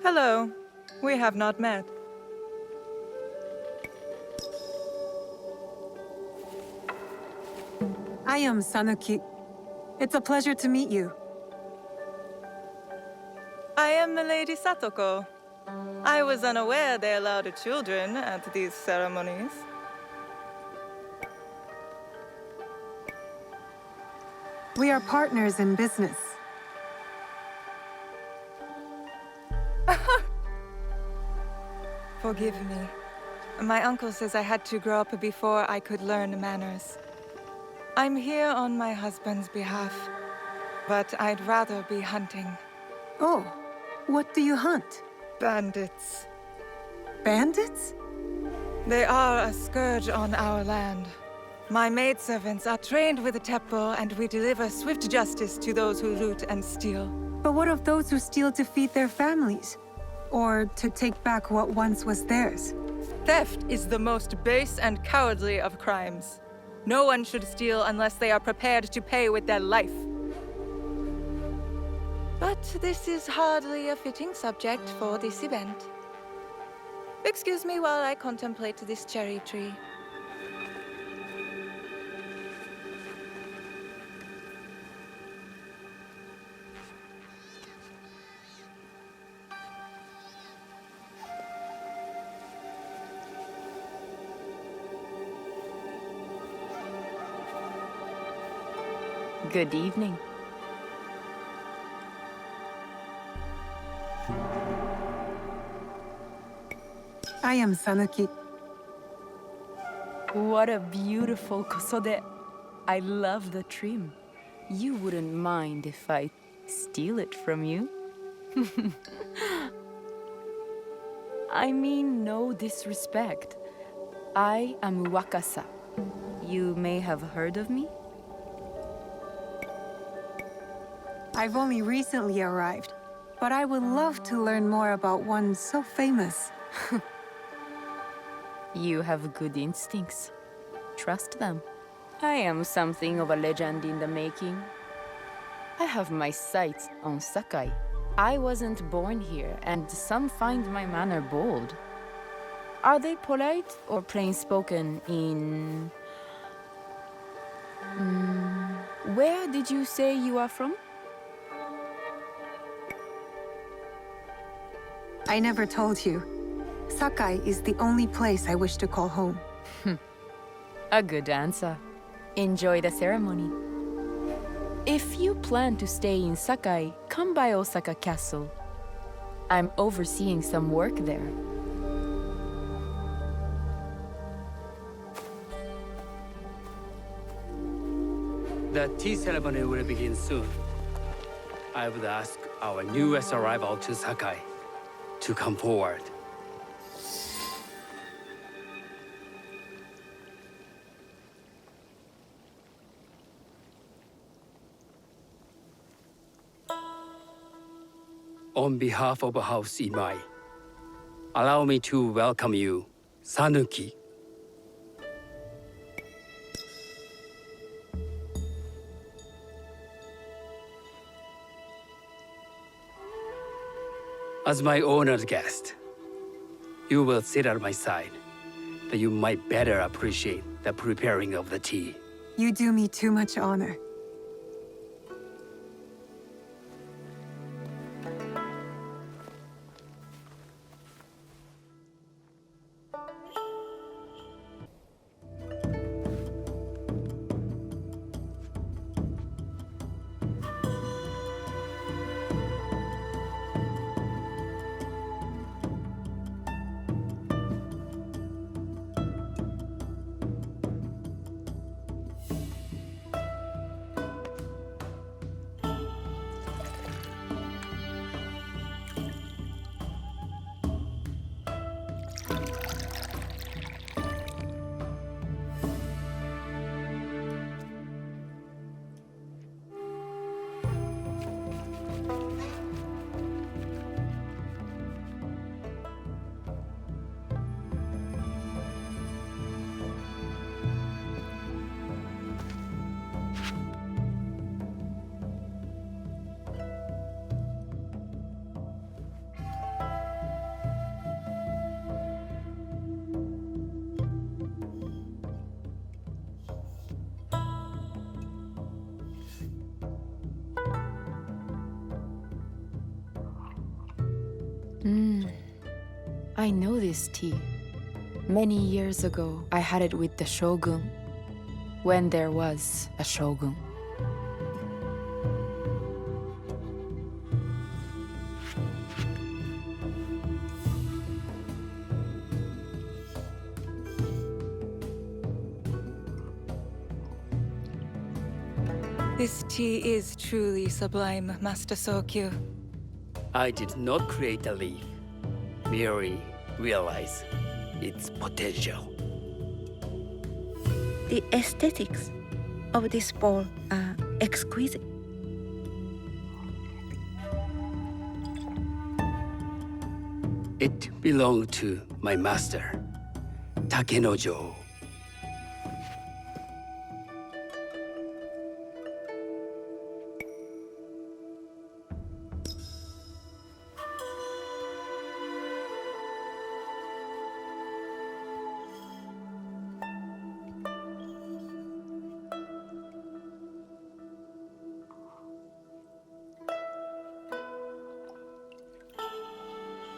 Hello. We have not met. I am Sanuki. It's a pleasure to meet you. I am Milady Satoko. I was unaware they allowed children at these ceremonies. We are partners in business. Forgive me. My uncle says I had to grow up before I could learn manners. I'm here on my husband's behalf, but I'd rather be hunting. Oh, what do you hunt? Bandits. Bandits? They are a scourge on our land. My maidservants are trained with the Teppo, and we deliver swift justice to those who loot and steal. But what of those who steal to feed their families? Or to take back what once was theirs? Theft is the most base and cowardly of crimes. No one should steal unless they are prepared to pay with their life. But this is hardly a fitting subject for this event. Excuse me while I contemplate this cherry tree. Good evening. I am Sanuki. What a beautiful kosode. I love the trim. You wouldn't mind if I steal it from you? I mean no disrespect. I am Wakasa. You may have heard of me? I've only recently arrived, but I would love to learn more about one so famous. You have good instincts. Trust them. I am something of a legend in the making. I have my sights on Sakai. I wasn't born here, and some find my manner bold. Are they polite or plain-spoken in... Where did you say you are from? I never told you. Sakai is the only place I wish to call home. A good answer. Enjoy the ceremony. If you plan to stay in Sakai, come by Osaka Castle. I'm overseeing some work there. The tea ceremony will begin soon. I would ask our newest arrival to Sakai to come forward. On behalf of House Imai, allow me to welcome you, Sanuki. As my honored guest, you will sit at my side, that you might better appreciate the preparing of the tea. You do me too much honor. I know this tea. Many years ago, I had it with the shogun, when there was a shogun. This tea is truly sublime, Master Sokyu. I did not create the leaf, merely realize its potential. The aesthetics of this bowl are exquisite. It belonged to my master, Takenojo.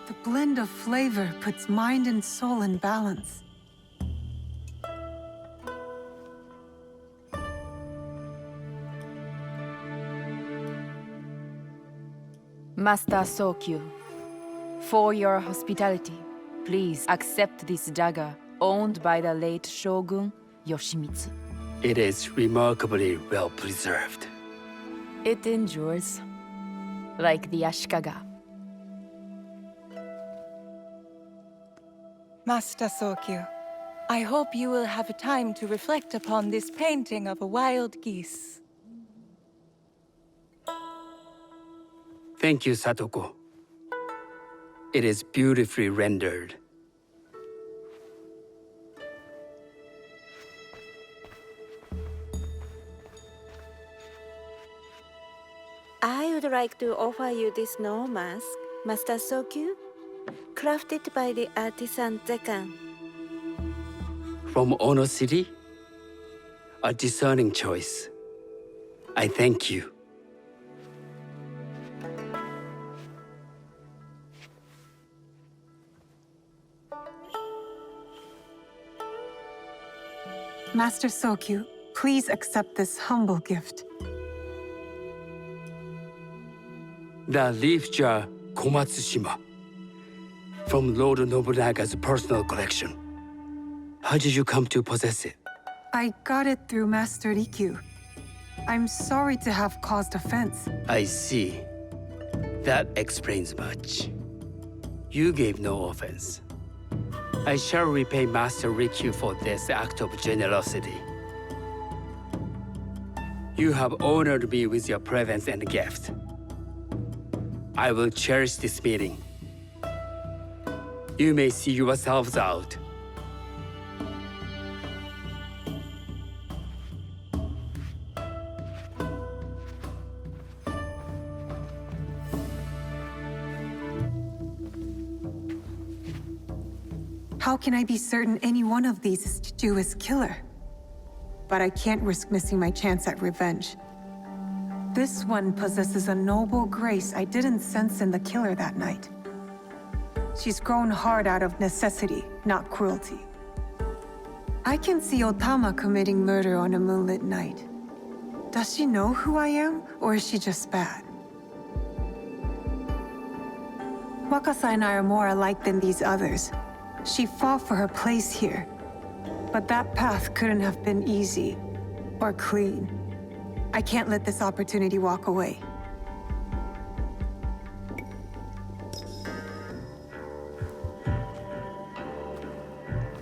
The blend of flavor puts mind and soul in balance. Master Sokyu, for your hospitality, please accept this dagger owned by the late Shogun Yoshimitsu. It is remarkably well preserved. It endures, like the Ashikaga. Master Sokyu, I hope you will have time to reflect upon this painting of a wild geese. Thank you, Satoko. It is beautifully rendered. I would like to offer you this snow mask, Master Sokyu, crafted by the artisan Zekan. From Ono City? A discerning choice. I thank you. Master Sokyu, please accept this humble gift. The leaf jar Komatsushima, from Lord Nobunaga's personal collection. How did you come to possess it? I got it through Master Rikyu. I'm sorry to have caused offense. I see. That explains much. You gave no offense. I shall repay Master Rikyu for this act of generosity. You have honored me with your presence and gift. I will cherish this meeting. You may see yourselves out. How can I be certain any one of these is to do his killer? But I can't risk missing my chance at revenge. This one possesses a noble grace I didn't sense in the killer that night. She's grown hard out of necessity, not cruelty. I can see Otama committing murder on a moonlit night. Does she know who I am, or is she just bad? Wakasa and I are more alike than these others. She fought for her place here. But that path couldn't have been easy, or clean. I can't let this opportunity walk away.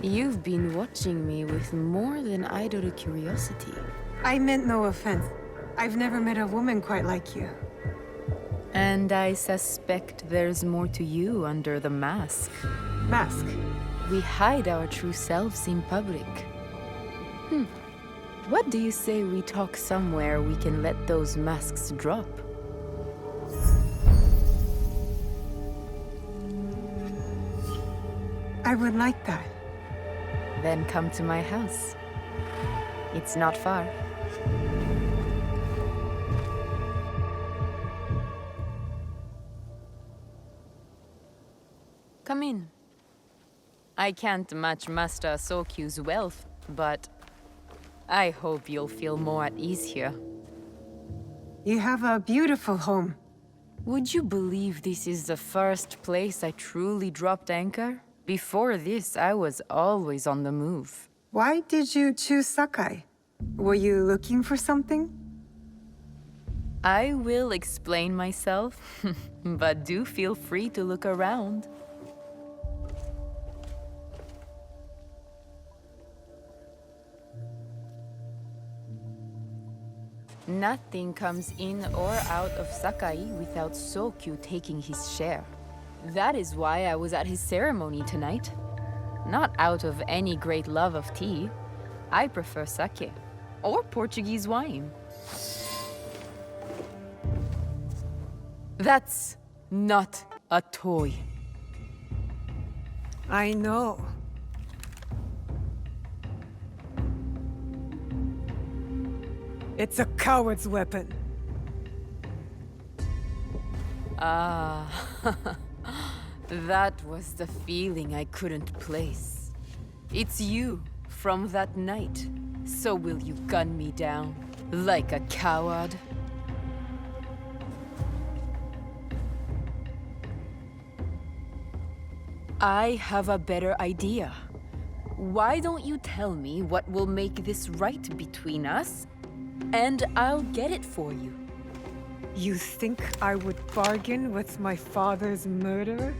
You've been watching me with more than idle curiosity. I meant no offense. I've never met a woman quite like you. And I suspect there's more to you under the mask. Mask? We hide our true selves in public. What do you say we talk somewhere we can let those masks drop? I would like that. Then come to my house. It's not far. Come in. I can't match Master Sokyu's wealth, but I hope you'll feel more at ease here. You have a beautiful home. Would you believe this is the first place I truly dropped anchor? Before this, I was always on the move. Why did you choose Sakai? Were you looking for something? I will explain myself, but do feel free to look around. Nothing comes in or out of Sakai without Sokyu taking his share. That is why I was at his ceremony tonight. Not out of any great love of tea. I prefer sake, or Portuguese wine. That's not a toy. I know. It's a coward's weapon. Ah, that was the feeling I couldn't place. It's you from that night. So will you gun me down like a coward? I have a better idea. Why don't you tell me what will make this right between us? And I'll get it for you. You think I would bargain with my father's murderer?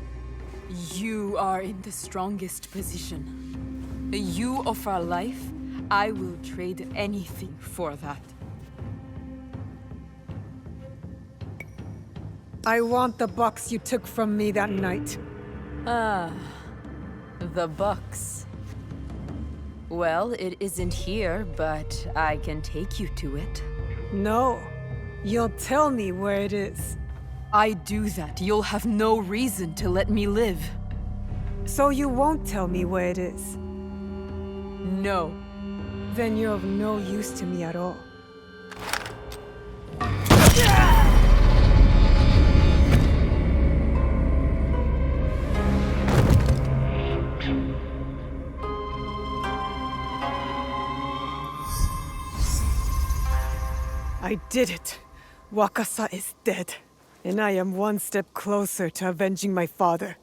You are in the strongest position. You offer life, I will trade anything for that. I want the box you took from me that night. Ah, the box. Well, it isn't here, but I can take you to it. No. You'll tell me where it is. I do that, you'll have no reason to let me live. So you won't tell me where it is? No. Then you're of no use to me at all. I did it. Wakasa is dead, and I am one step closer to avenging my father.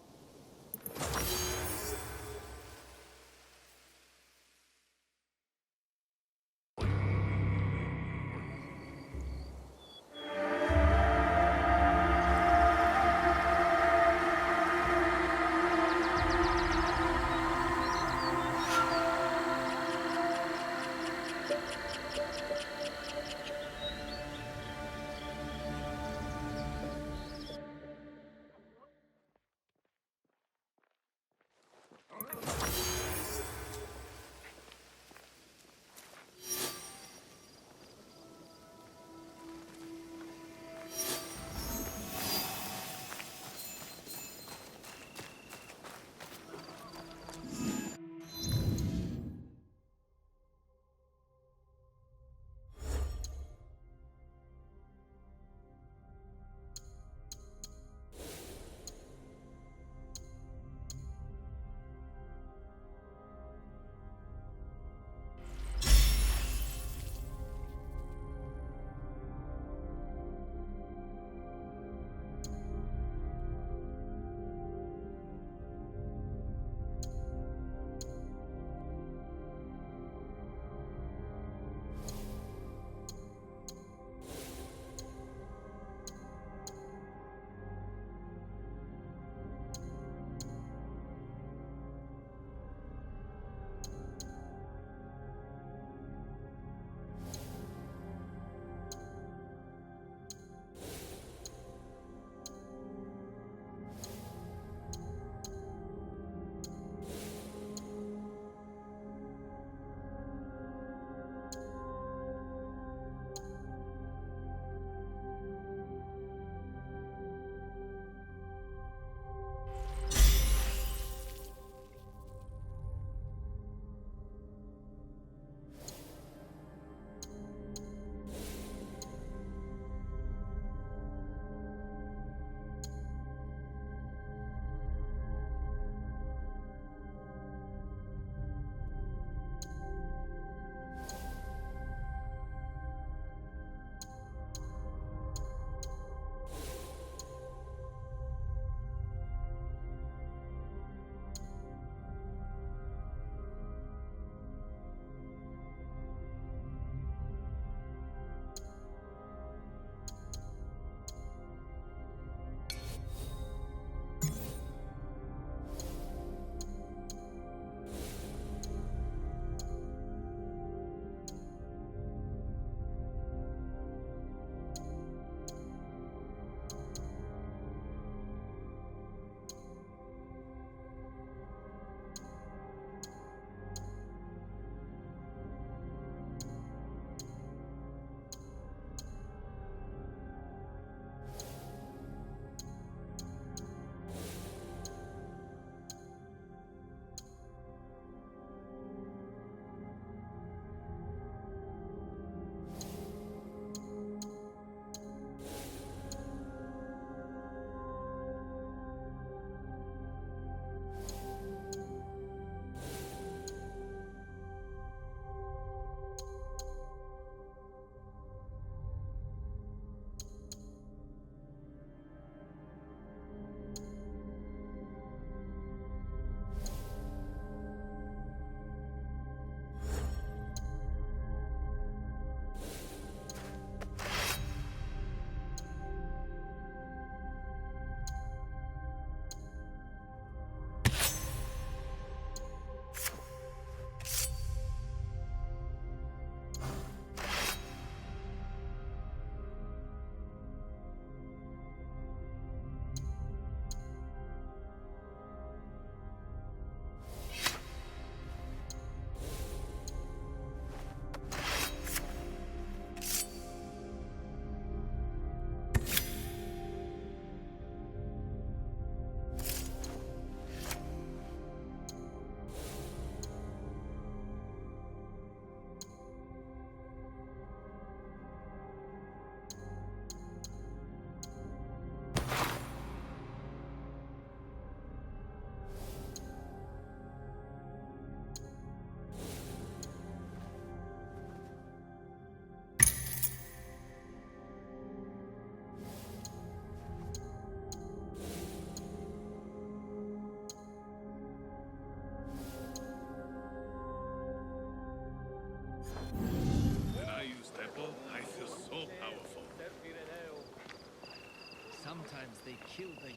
they killed the...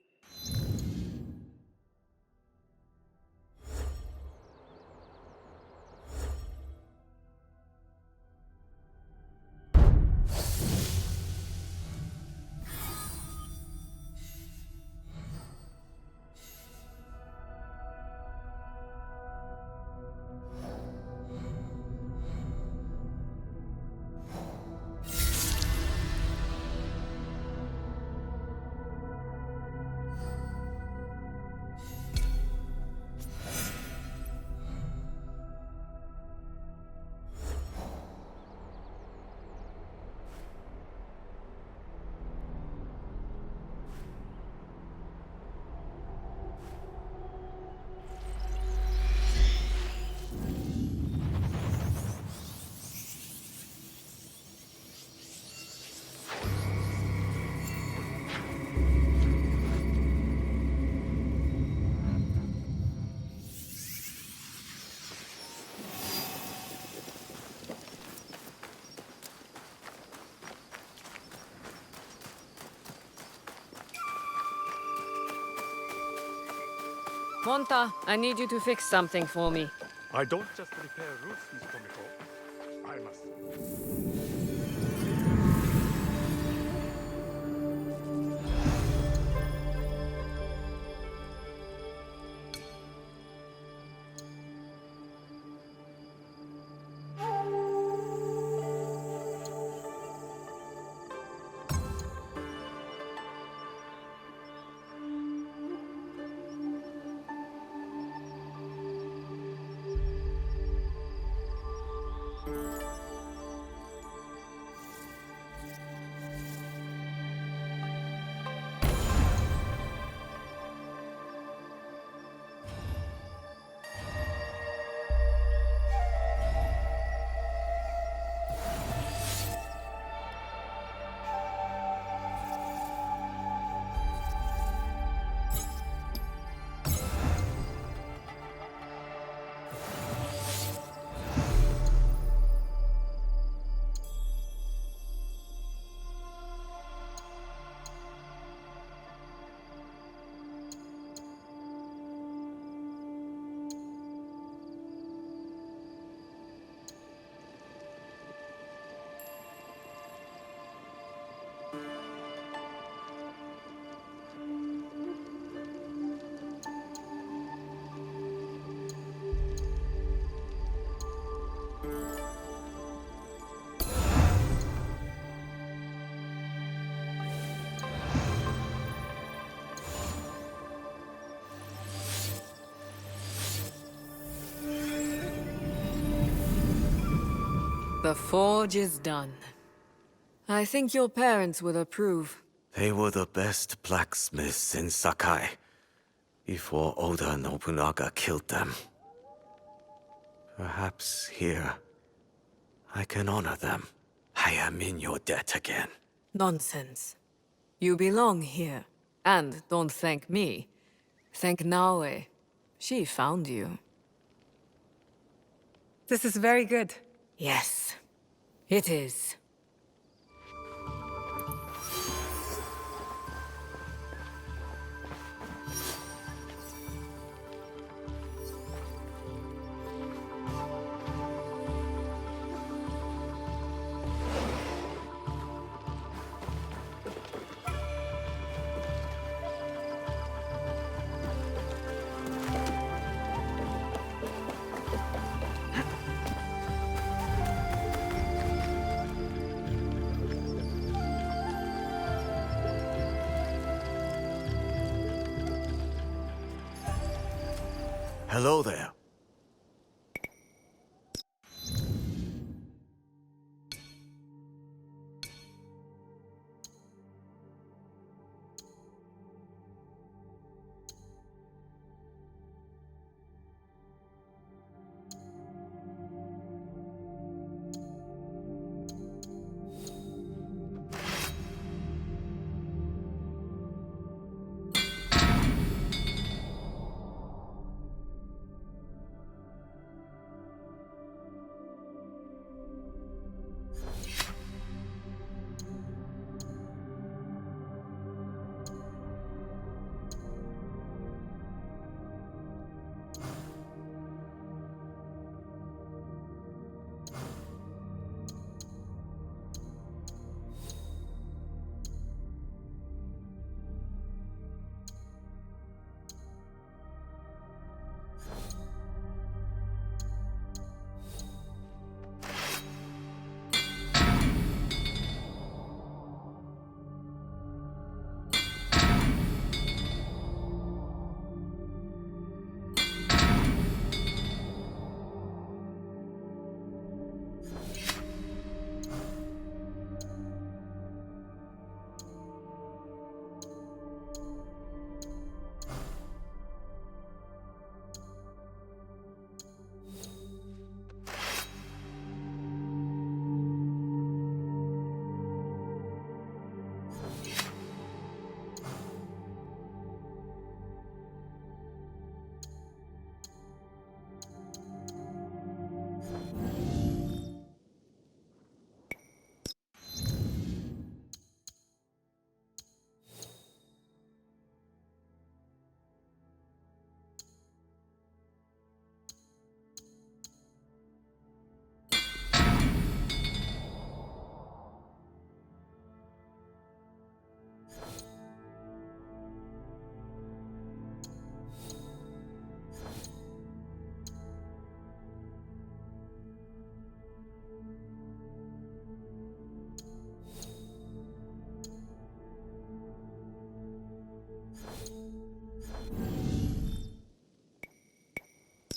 Monta, I need you to fix something for me. I don't just repair roofs, Miss Tomiko. I must. The forge is done. I think your parents will approve. They were the best blacksmiths in Sakai before Oda Nobunaga killed them. Perhaps here I can honor them. I am in your debt again. Nonsense. You belong here. And don't thank me. Thank Naue. She found you. This is very good. Yes, it is. Hello there.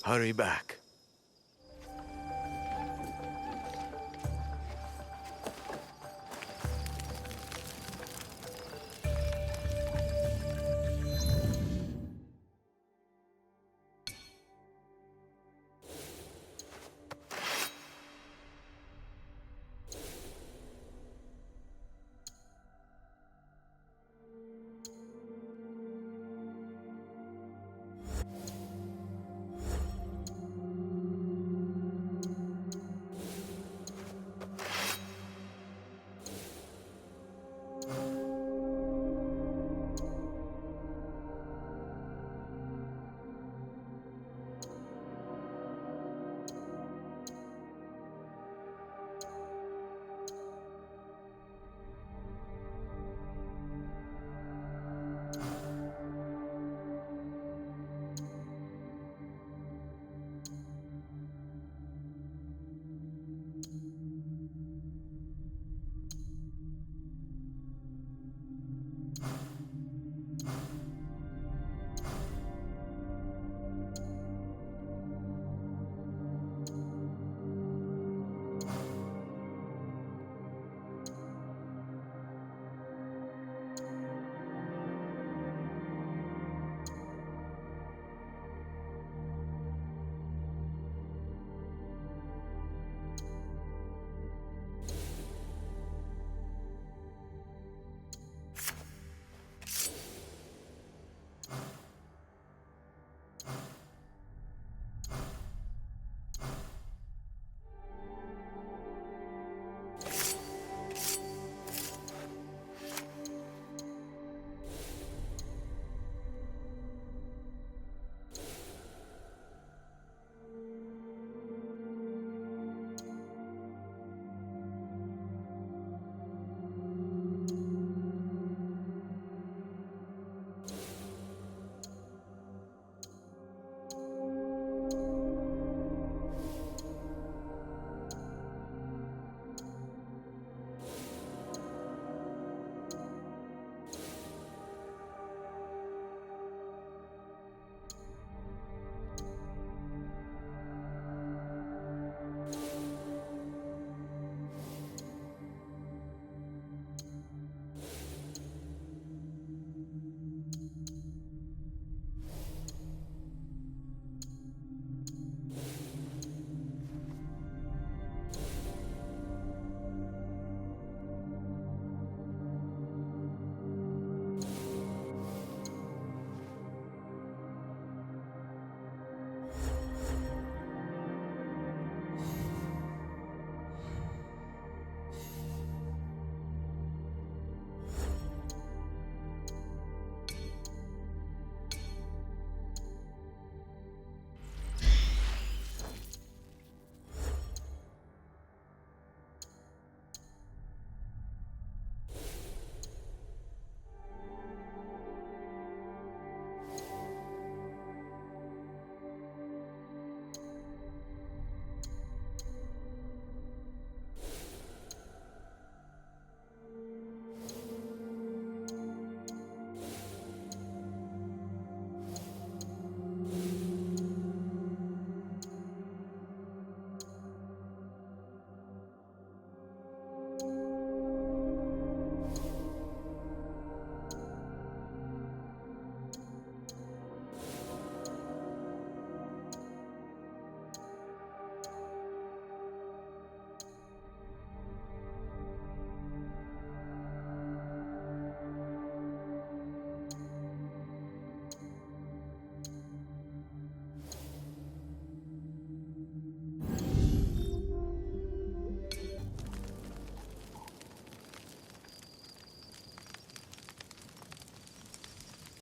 Hurry back.